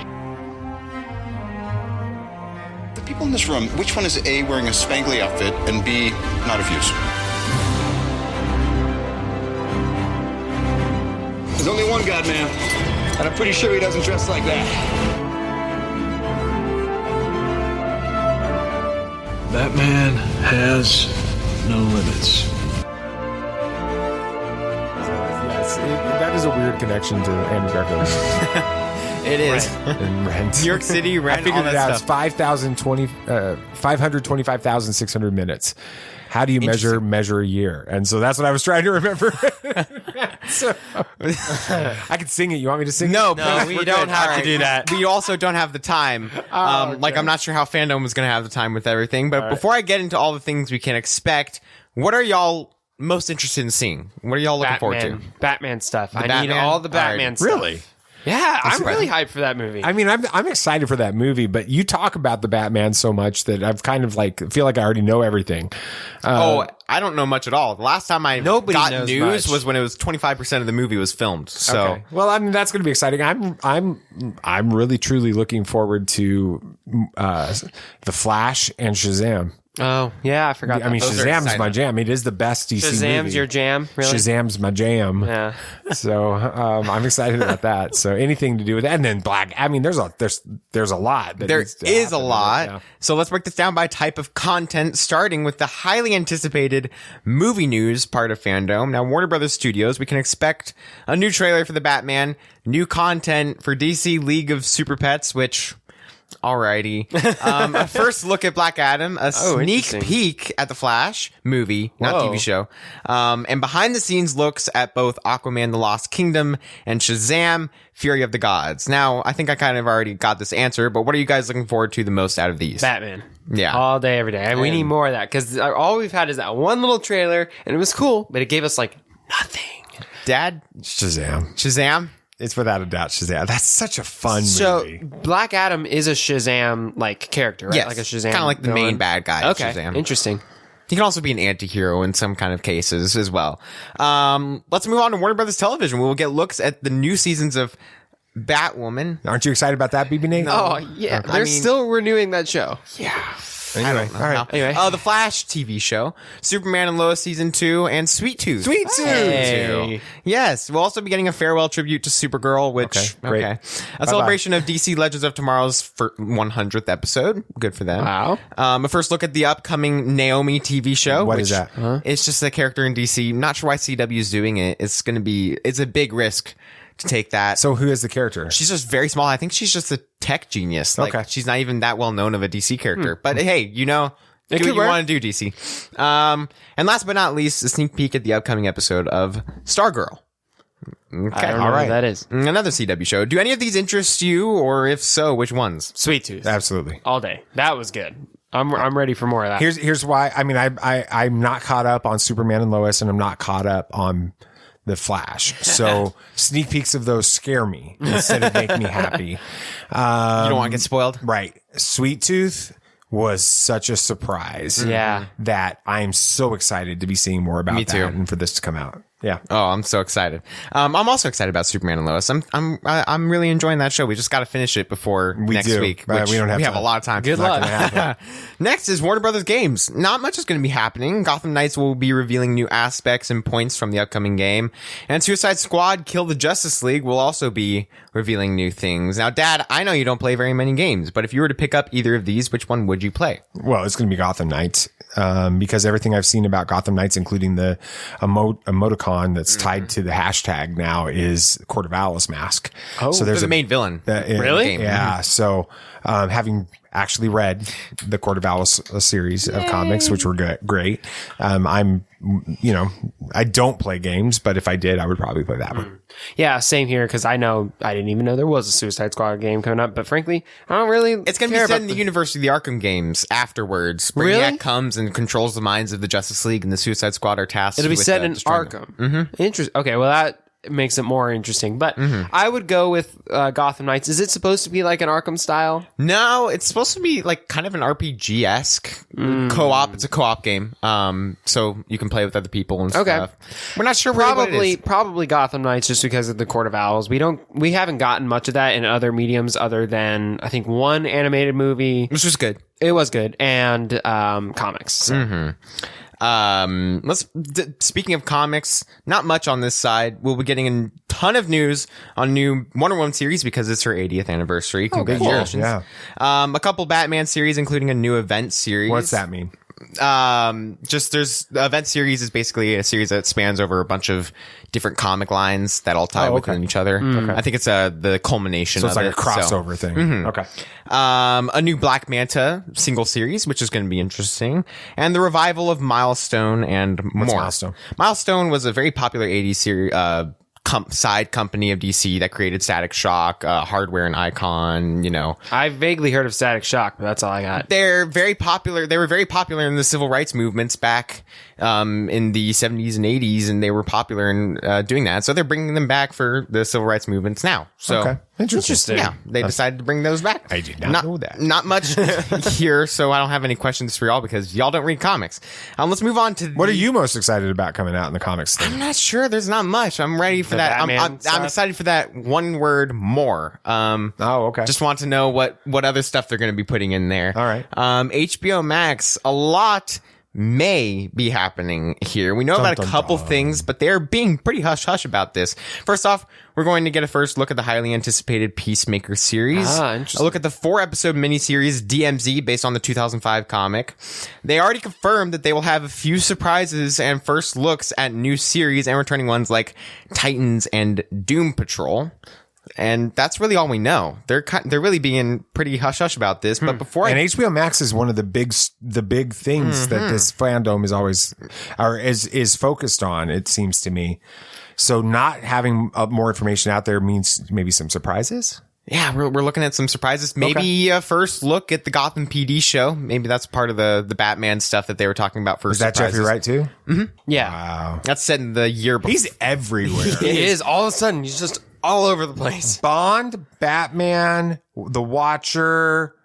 The people in this room, which one is A, wearing a spangly outfit, and B, not of use? There's only one God, man. And I'm pretty sure he doesn't dress like that. Batman has no limits. Yes, that is a weird connection to Andrew Garfield. It is. And Rent. New York City, Rent, I figured all it that out. It's stuff. 525,600 minutes. How do you measure a year? And so that's what I was trying to remember. So, I could sing it. You want me to sing No, it? no, we don't have to do that. We also don't have the time. Like, I'm not sure how Fandome is going to have the time with everything. But before I get into all the things we can expect, what are y'all most interested in seeing? What are y'all looking forward to? Batman stuff. I need Batman? all the Batman stuff. Really? Yeah, I'm really hyped for that movie. I mean, I'm excited for that movie, but you talk about the Batman so much that I've kind of feel like I already know everything. I don't know much at all. The last time I got knows news much. was when it was 25% of the movie was filmed. So, Okay. Well, I mean, that's going to be exciting. I'm really truly looking forward to The Flash and Shazam. Oh, yeah, I forgot. I mean, Those are Shazam's exciting. my jam. It is the best DC Shazam's movie. your jam, really? Shazam's my jam. Yeah. So I'm excited about that. So anything to do with that, and then Black. I mean, there's a lot. That there needs to is a happen. lot. Yeah. So let's break this down by type of content, starting with the highly anticipated movie news part of Fandome. Now, Warner Brothers Studios, we can expect a new trailer for the Batman, new content for DC League of Super Pets, which... Alrighty. A first look at Black Adam, a sneak peek at the Flash movie, not TV show, and behind the scenes looks at both Aquaman the Lost Kingdom and Shazam Fury of the Gods. Now, I think I kind of already got this answer, but what are you guys looking forward to the most out of these? Batman. Yeah. All day, every day. And we need more of that because all we've had is that one little trailer and it was cool, but it gave us nothing. Dad? Shazam? It's without a doubt Shazam. That's such a fun movie. Black Adam is a Shazam character, right? Yes. Like a Shazam. Kind of like the main bad guy. Okay. Shazam. Interesting. He can also be an anti-hero in some kind of cases as well. Let's move on to Warner Brothers Television. We will get looks at the new seasons of Batwoman. Aren't you excited about that, BB Nate? Oh, yeah. Okay. They're still renewing that show. Yeah. Anyway, all right. Anyway. The Flash TV show, Superman and Lois season 2, and Sweet Tooth. Sweet Tooth. Hey. Yes, we'll also be getting a farewell tribute to Supergirl, which great. A celebration of DC Legends of Tomorrow's 100th episode. Good for them. Wow. A first look at the upcoming Naomi TV show. What which is that? It's just a character in DC. Not sure why CW is doing it. It's a big risk to take that. So who is the character? She's just very small. I think she's just a tech genius. Like, she's not even that well known of a DC character. But hey, do what you want to do, DC. And last but not least, a sneak peek at the upcoming episode of Stargirl. Okay. I don't know what that is. Another CW show. Do any of these interest you, or if so, which ones? Sweet Tooth. Absolutely. All day. That was good. I'm ready for more of that. Here's why. I mean, I'm not caught up on Superman and Lois, and I'm not caught up on The Flash. So sneak peeks of those scare me instead of make me happy. You don't want to get spoiled? Right. Sweet Tooth was such a surprise. Yeah. That I'm so excited to be seeing more about that and for this to come out. Yeah. Oh, I'm so excited. I'm also excited about Superman and Lois. I'm really enjoying that show. We just got to finish it before next week. Which we don't have we time. have a lot of time. Good luck. Next is Warner Brothers Games. Not much is going to be happening. Gotham Knights will be revealing new aspects and points from the upcoming game. And Suicide Squad Kill the Justice League will also be revealing new things. Now, Dad, I know you don't play very many games, but if you were to pick up either of these, which one would you play? Well, it's going to be Gotham Knights. Because everything I've seen about Gotham Knights, including the emoticon that's tied to the hashtag now, is Court of Owl's mask. Oh, so there's a main villain. Really? Yeah. So, having actually read the Court of Owls series of comics, which were great. I don't play games, but if I did, I would probably play that one. Yeah, same here, because I didn't even know there was a Suicide Squad game coming up, but frankly, I don't really It's going to be set in the universe of the Arkham games afterwards. Brainiac comes and controls the minds of the Justice League, and the Suicide Squad are tasked It'll be with set in destroying Arkham. them. Interesting. Okay, well, makes it more interesting. But I would go with Gotham Knights. Is it supposed to be like an Arkham style? No, it's supposed to be like kind of an RPG-esque co-op. It's a co-op game, so you can play with other people and stuff. We're not sure Probably Gotham Knights, just because of the Court of Owls. We haven't gotten much of that in other mediums other than I think one animated movie, which was good. It was good, and comics. So. Speaking of comics, not much on this side. We'll be getting a ton of news on new Wonder Woman series because it's her 80th anniversary. Congratulations. Yeah. A couple Batman series, including a new event series. What's that mean? There's the event series is basically a series that spans over a bunch of different comic lines that all tie within each other. I think it's the culmination of it. So it's like a crossover thing. Okay. A new Black Manta single series, which is going to be interesting, and the revival of Milestone and more. What's Milestone? Milestone was a very popular 80s series, side company of DC that created Static Shock, Hardware, and Icon. I vaguely heard of Static Shock, but that's all I got. They're very popular. They were very popular in the civil rights movements back in the 70s and 80s, and they were popular in doing that. So they're bringing them back for the civil rights movements now. So interesting. Yeah, they decided to bring those back. I did not know that. Not much here, so I don't have any questions for y'all because y'all don't read comics. Let's move on to what are you most excited about coming out in the comics thing? I'm not sure. There's not much. I'm ready for that. I'm excited for that one word more. Okay. Just want to know what other stuff they're going to be putting in there. All right. HBO Max, a lot may be happening here. We know about a couple things, but they're being pretty hush-hush about this. First off, we're going to get a first look at the highly anticipated Peacemaker series. A look at the 4-episode miniseries DMZ based on the 2005 comic. They already confirmed that they will have a few surprises and first looks at new series and returning ones like Titans and Doom Patrol. And that's really all we know. They're really being pretty hush-hush about this. But before HBO Max is one of the big things that this fandom is always, or is focused on, it seems to me. So not having more information out there means maybe some surprises? Yeah, we're looking at some surprises. Maybe a first look at the Gotham PD show. Maybe that's part of the Batman stuff that they were talking about first. Is that surprises. Jeffrey Wright too? Mm-hmm. Yeah. Wow. That's set in the year before. He's everywhere. He is. All of a sudden, he's just all over the place. Bond, Batman, The Watcher,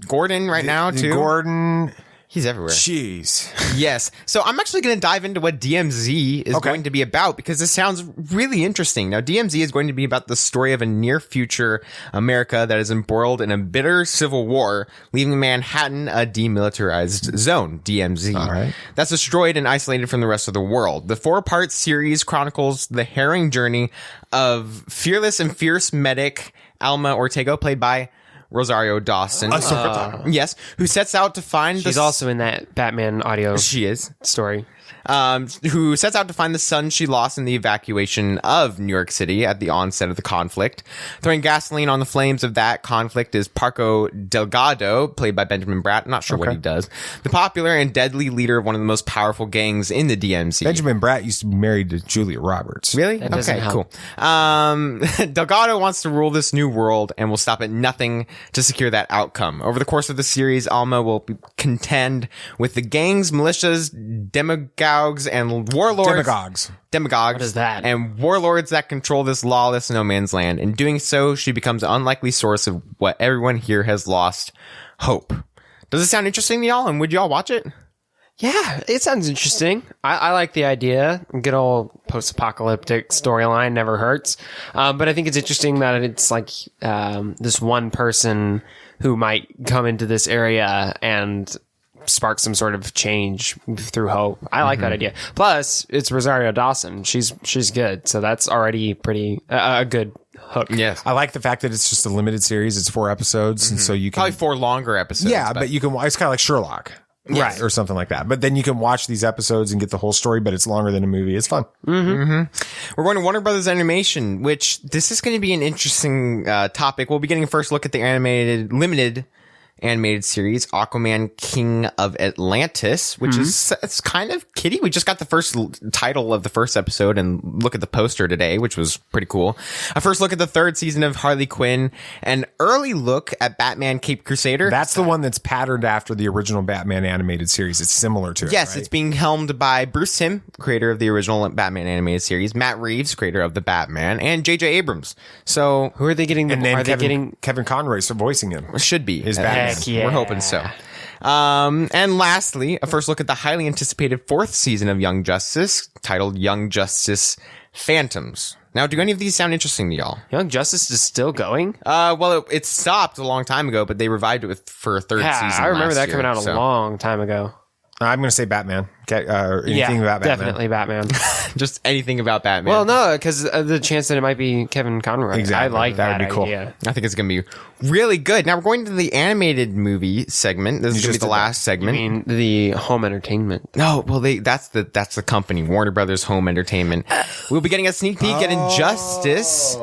Gordon now too. Gordon. He's everywhere. Jeez. Yes. So I'm actually going to dive into what DMZ is going to be about because this sounds really interesting. Now, DMZ is going to be about the story of a near future America that is embroiled in a bitter civil war, leaving Manhattan a demilitarized zone, DMZ. All right. That's destroyed and isolated from the rest of the world. The 4-part series chronicles the harrowing journey of fearless and fierce medic Alma Ortega, played by Rosario Dawson. Yes, who sets out to find She's also in that Batman audio story. Who sets out to find the son she lost in the evacuation of New York City at the onset of the conflict. Throwing gasoline on the flames of that conflict is Paco Delgado, played by Benjamin Bratt. Not sure what he does. The popular and deadly leader of one of the most powerful gangs in the DMZ. Benjamin Bratt used to be married to Julia Roberts. Really? Okay, cool. Delgado wants to rule this new world and will stop at nothing to secure that outcome. Over the course of the series, Alma will contend with the gangs, militias, demagogues, and warlords. Demagogues. What is that? And warlords that control this lawless no man's land. In doing so, she becomes an unlikely source of what everyone here has lost: hope. Does it sound interesting to y'all? And would y'all watch it? Yeah, it sounds interesting. I like the idea. Good old post-apocalyptic storyline never hurts. But I think it's interesting that it's like this one person who might come into this area and spark some sort of change through hope. I like that idea. Plus, it's Rosario Dawson. She's good, so that's already pretty a good hook. Yes, I like the fact that it's just a limited series. It's 4 episodes, and so you can probably 4 longer episodes. Yeah, but you can. It's kind of like Sherlock. Yes. Or something like that. But then you can watch these episodes and get the whole story, but it's longer than a movie. It's fun. We're going to Warner Brothers Animation, which this is going to be an interesting topic. We'll be getting a first look at the limited animated series, Aquaman King of Atlantis, which is it's kind of kiddie. We just got the first title of the first episode and look at the poster today, which was pretty cool. A first look at the third season of Harley Quinn, an early look at Batman Caped Crusader. That's the one that's patterned after the original Batman animated series. It's similar to it. Yes, right? It's being helmed by Bruce Timm, creator of the original Batman animated series, Matt Reeves, creator of the Batman, and J.J. Abrams. So who are they getting? And then Kevin Conroy voicing him. Should be his Batman. Heck yeah. We're hoping so. And lastly, a first look at the highly anticipated fourth season of Young Justice, titled Young Justice Phantoms. Now, do any of these sound interesting to y'all? Young Justice is still going? Well, it stopped a long time ago, but they revived it for a third season. I remember that year, coming out a long time ago. I'm going to say Batman. Anything about Batman. Definitely Batman. Just anything about Batman. Well, no, because the chance that it might be Kevin Conroy. Exactly. I like that. That would be cool. Idea. I think it's going to be really good. Now we're going to the animated movie segment. This is going to be the last segment. You mean the home entertainment? No, well, that's the company, Warner Brothers Home Entertainment. We'll be getting a sneak peek at Injustice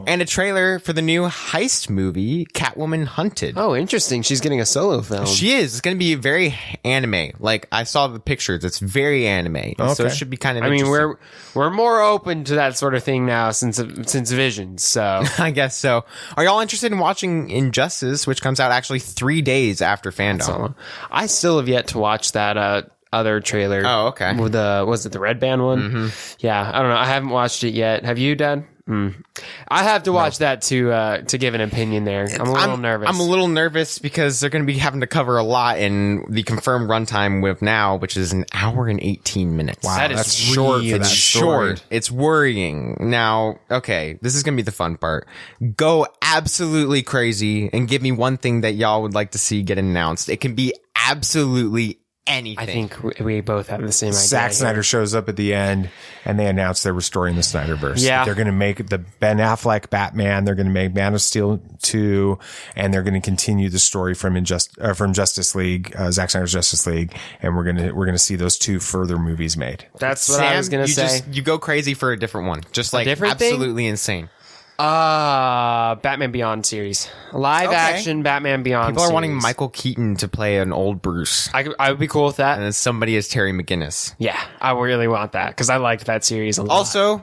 and a trailer for the new heist movie, Catwoman Hunted. Oh, interesting. She's getting a solo film. She is. It's going to be very anime. Like, I saw the pictures. It's very anime. Okay. So it should be kind of interesting. I mean, we're more open to that sort of thing now since Visions, so. I guess so. Are y'all interested in watching Injustice, which comes out actually 3 days after Fandom? I still have yet to watch that other trailer. Oh, okay. With was it the red band one? Mm-hmm. Yeah, I don't know. I haven't watched it yet. Have you, Dad? I have to watch that to give an opinion there. I'm a little nervous. I'm a little nervous because they're going to be having to cover a lot in the confirmed runtime with now, which is an hour and 18 minutes. Wow, that's short for that story. It's worrying. Now, okay, this is going to be the fun part. Go absolutely crazy and give me one thing that y'all would like to see get announced. It can be absolutely anything. I think we both have the same idea. Zack Snyder shows up at the end and they announce they're restoring the Snyderverse. Yeah. They're going to make the Ben Affleck Batman. They're going to make Man of Steel 2, and they're going to continue the story from Justice League, Zack Snyder's Justice League, and we're going to see those 2 further movies made. That's what I was going to say. You go crazy for a different one. Just like absolutely insane. Batman Beyond series. Live action Batman Beyond People are series. wanting Michael Keaton to play an old Bruce. I would be cool with that. And then somebody is Terry McGinnis. Yeah, I really want that because I liked that series a lot. Also,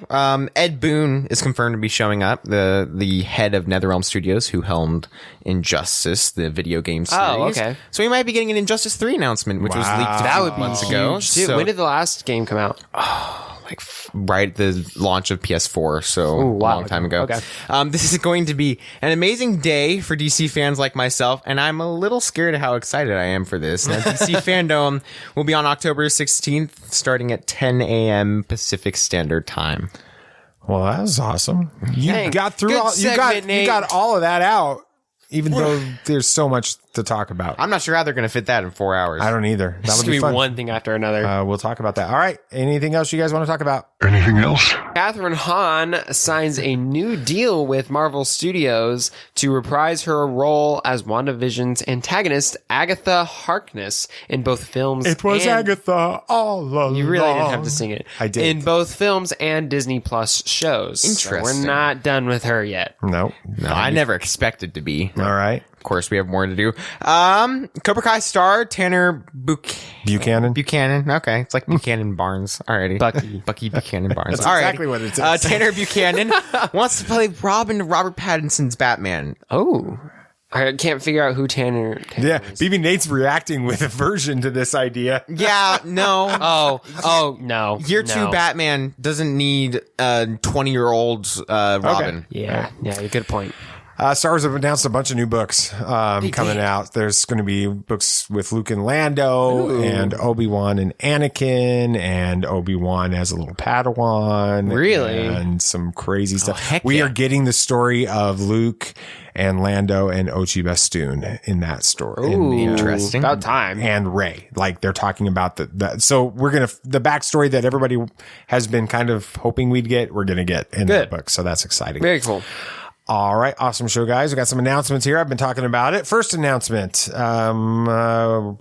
Ed Boon is confirmed to be showing up, the head of NetherRealm Studios, who helmed Injustice, the video game series. Oh, okay. So we might be getting an Injustice 3 announcement, which was leaked a few months ago. So, when did the last game come out? Like right at the launch of PS4, so a long time ago. Okay. This is going to be an amazing day for DC fans like myself, and I'm a little scared of how excited I am for this. Now, DC Fandome will be on October 16th, starting at 10 a.m. Pacific Standard Time. Well, that was awesome. You got through good all. segment, You got all of that out. Even though there's so much to talk about. I'm not sure how they're going to fit that in 4 hours. I don't either. That would be fun. One thing after another. We'll talk about that. All right. Anything else you guys want to talk about? Anything else? Catherine Hahn signs a new deal with Marvel Studios to reprise her role as WandaVision's antagonist, Agatha Harkness, in both films. It was Agatha all along. You really didn't have to sing it. I did. In both films and Disney Plus shows. Interesting. So we're not done with her yet. No, I never expected to be. All right. Of course, we have more to do. Cobra Kai star Tanner Buchanan. Okay. It's like Buchanan Barnes. Alrighty. Bucky Buchanan Barnes. That's exactly what it is. Tanner Buchanan wants to play Robin to Robert Pattinson's Batman. Oh. I can't figure out who Tanner is. BB Nate's reacting with aversion to this idea. Yeah, no. Oh, no. Year 2 Batman doesn't need a 20-year-old Robin. Okay. Yeah, good point. Star Wars have announced a bunch of new books coming out. There's going to be books with Luke and Lando and Obi-Wan and Anakin and Obi-Wan as a little Padawan. Really? And some crazy stuff. We are getting the story of Luke and Lando and Ochi Bestoon in that story. Ooh, interesting. About time. And Rey. Like they're talking about so we're going to, the backstory that everybody has been kind of hoping we'd get, we're going to get in that book. So that's exciting. Very cool. All right. Awesome show, guys. We got some announcements here. I've been talking about it. First announcement, tomorrow,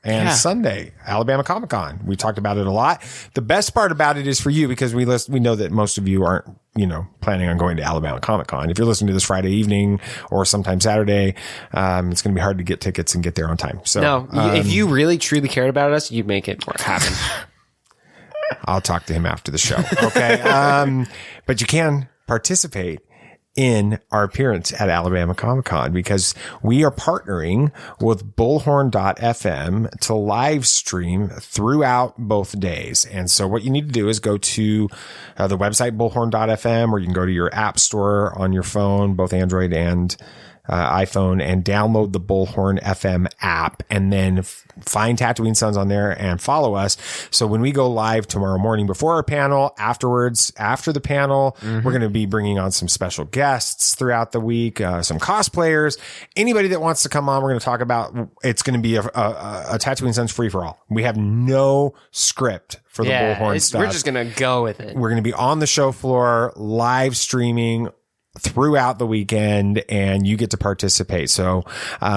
and Sunday, Alabama Comic-Con. We talked about it a lot. The best part about it is for you because we know that most of you aren't, planning on going to Alabama Comic-Con. If you're listening to this Friday evening or sometime Saturday, it's going to be hard to get tickets and get there on time. So no, if you really truly cared about us, you'd make it happen. I'll talk to him after the show. Okay. But you can participate in our appearance at Alabama Comic-Con because we are partnering with bullhorn.fm to live stream throughout both days. And so what you need to do is go to the website bullhorn.fm, or you can go to your app store on your phone, both Android and iPhone, and download the Bullhorn FM app, and then find Tatooine Sons on there and follow us. So when we go live tomorrow morning before our panel, afterwards, after the panel, we're going to be bringing on some special guests throughout the week, some cosplayers, anybody that wants to come on. We're going to talk about, it's going to be a Tatooine Sons free for all. We have no script for the Bullhorn stuff. We're just going to go with it. We're going to be on the show floor, live streaming throughout the weekend, and you get to participate. So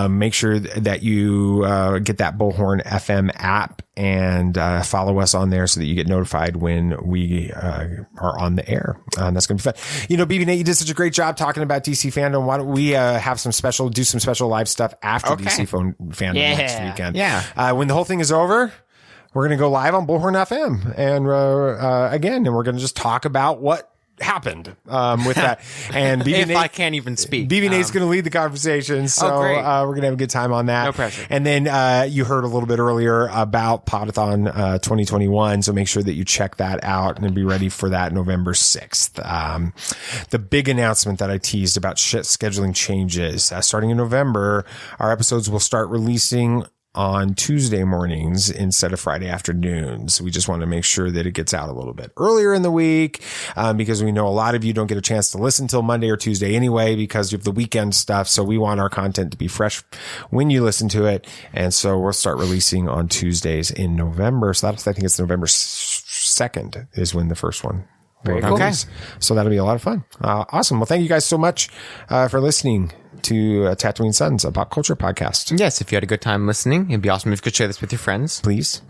make sure that you get that Bullhorn FM app and follow us on there so that you get notified when we are on the air. That's going to be fun. BB Nate, you did such a great job talking about DC Fandome. Why don't we do some special live stuff after DC Fandome next weekend? Yeah. When the whole thing is over, we're going to go live on Bullhorn FM and we're going to just talk about what happened with that. And BB I can't even speak. BB Nate's going to lead the conversation. So we're going to have a good time on that. No pressure. And then you heard a little bit earlier about Podathon 2021. So make sure that you check that out and be ready for that November 6th. The big announcement that I teased about scheduling changes. Starting in November, our episodes will start releasing on Tuesday mornings instead of Friday afternoons. We just want to make sure that it gets out a little bit earlier in the week, because we know a lot of you don't get a chance to listen till Monday or Tuesday anyway, because of the weekend stuff. So we want our content to be fresh when you listen to it. And so we'll start releasing on Tuesdays in November. So I think it's November 2nd is when the first one. Very cool. Okay. So that'll be a lot of fun. Awesome. Well, thank you guys so much for listening to Tatooine Sons, a pop culture podcast. Yes, if you had a good time listening, it'd be awesome if you could share this with your friends. Please.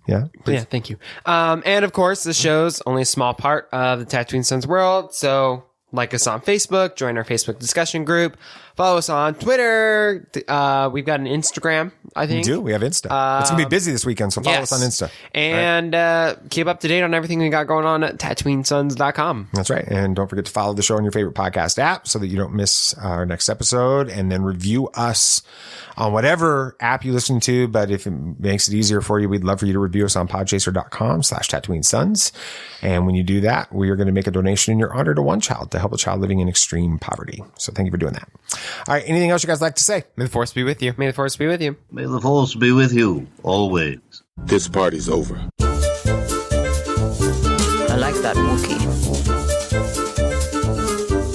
Yeah. Please. Yeah, thank you. And of course, the show's only a small part of the Tatooine Sons world. So like us on Facebook, join our Facebook discussion group, follow us on Twitter. We've got an Instagram, I think. We do. We have Insta. It's going to be busy this weekend, so follow us on Insta. And keep up to date on everything we got going on at TatooineSons.com. That's right. And don't forget to follow the show on your favorite podcast app so that you don't miss our next episode. And then review us on whatever app you listen to. But if it makes it easier for you, we'd love for you to review us on podchaser.com/TatooineSons. And when you do that, we are going to make a donation in your honor to one child to help a child living in extreme poverty. So thank you for doing that. All right. Anything else you guys like to say? May the Force be with you. May the Force be with you. May the Force be with you, always. This party's over. I like that Wookiee.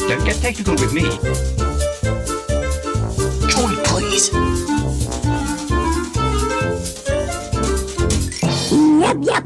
Don't get technical with me. Join, please. Yep, yep.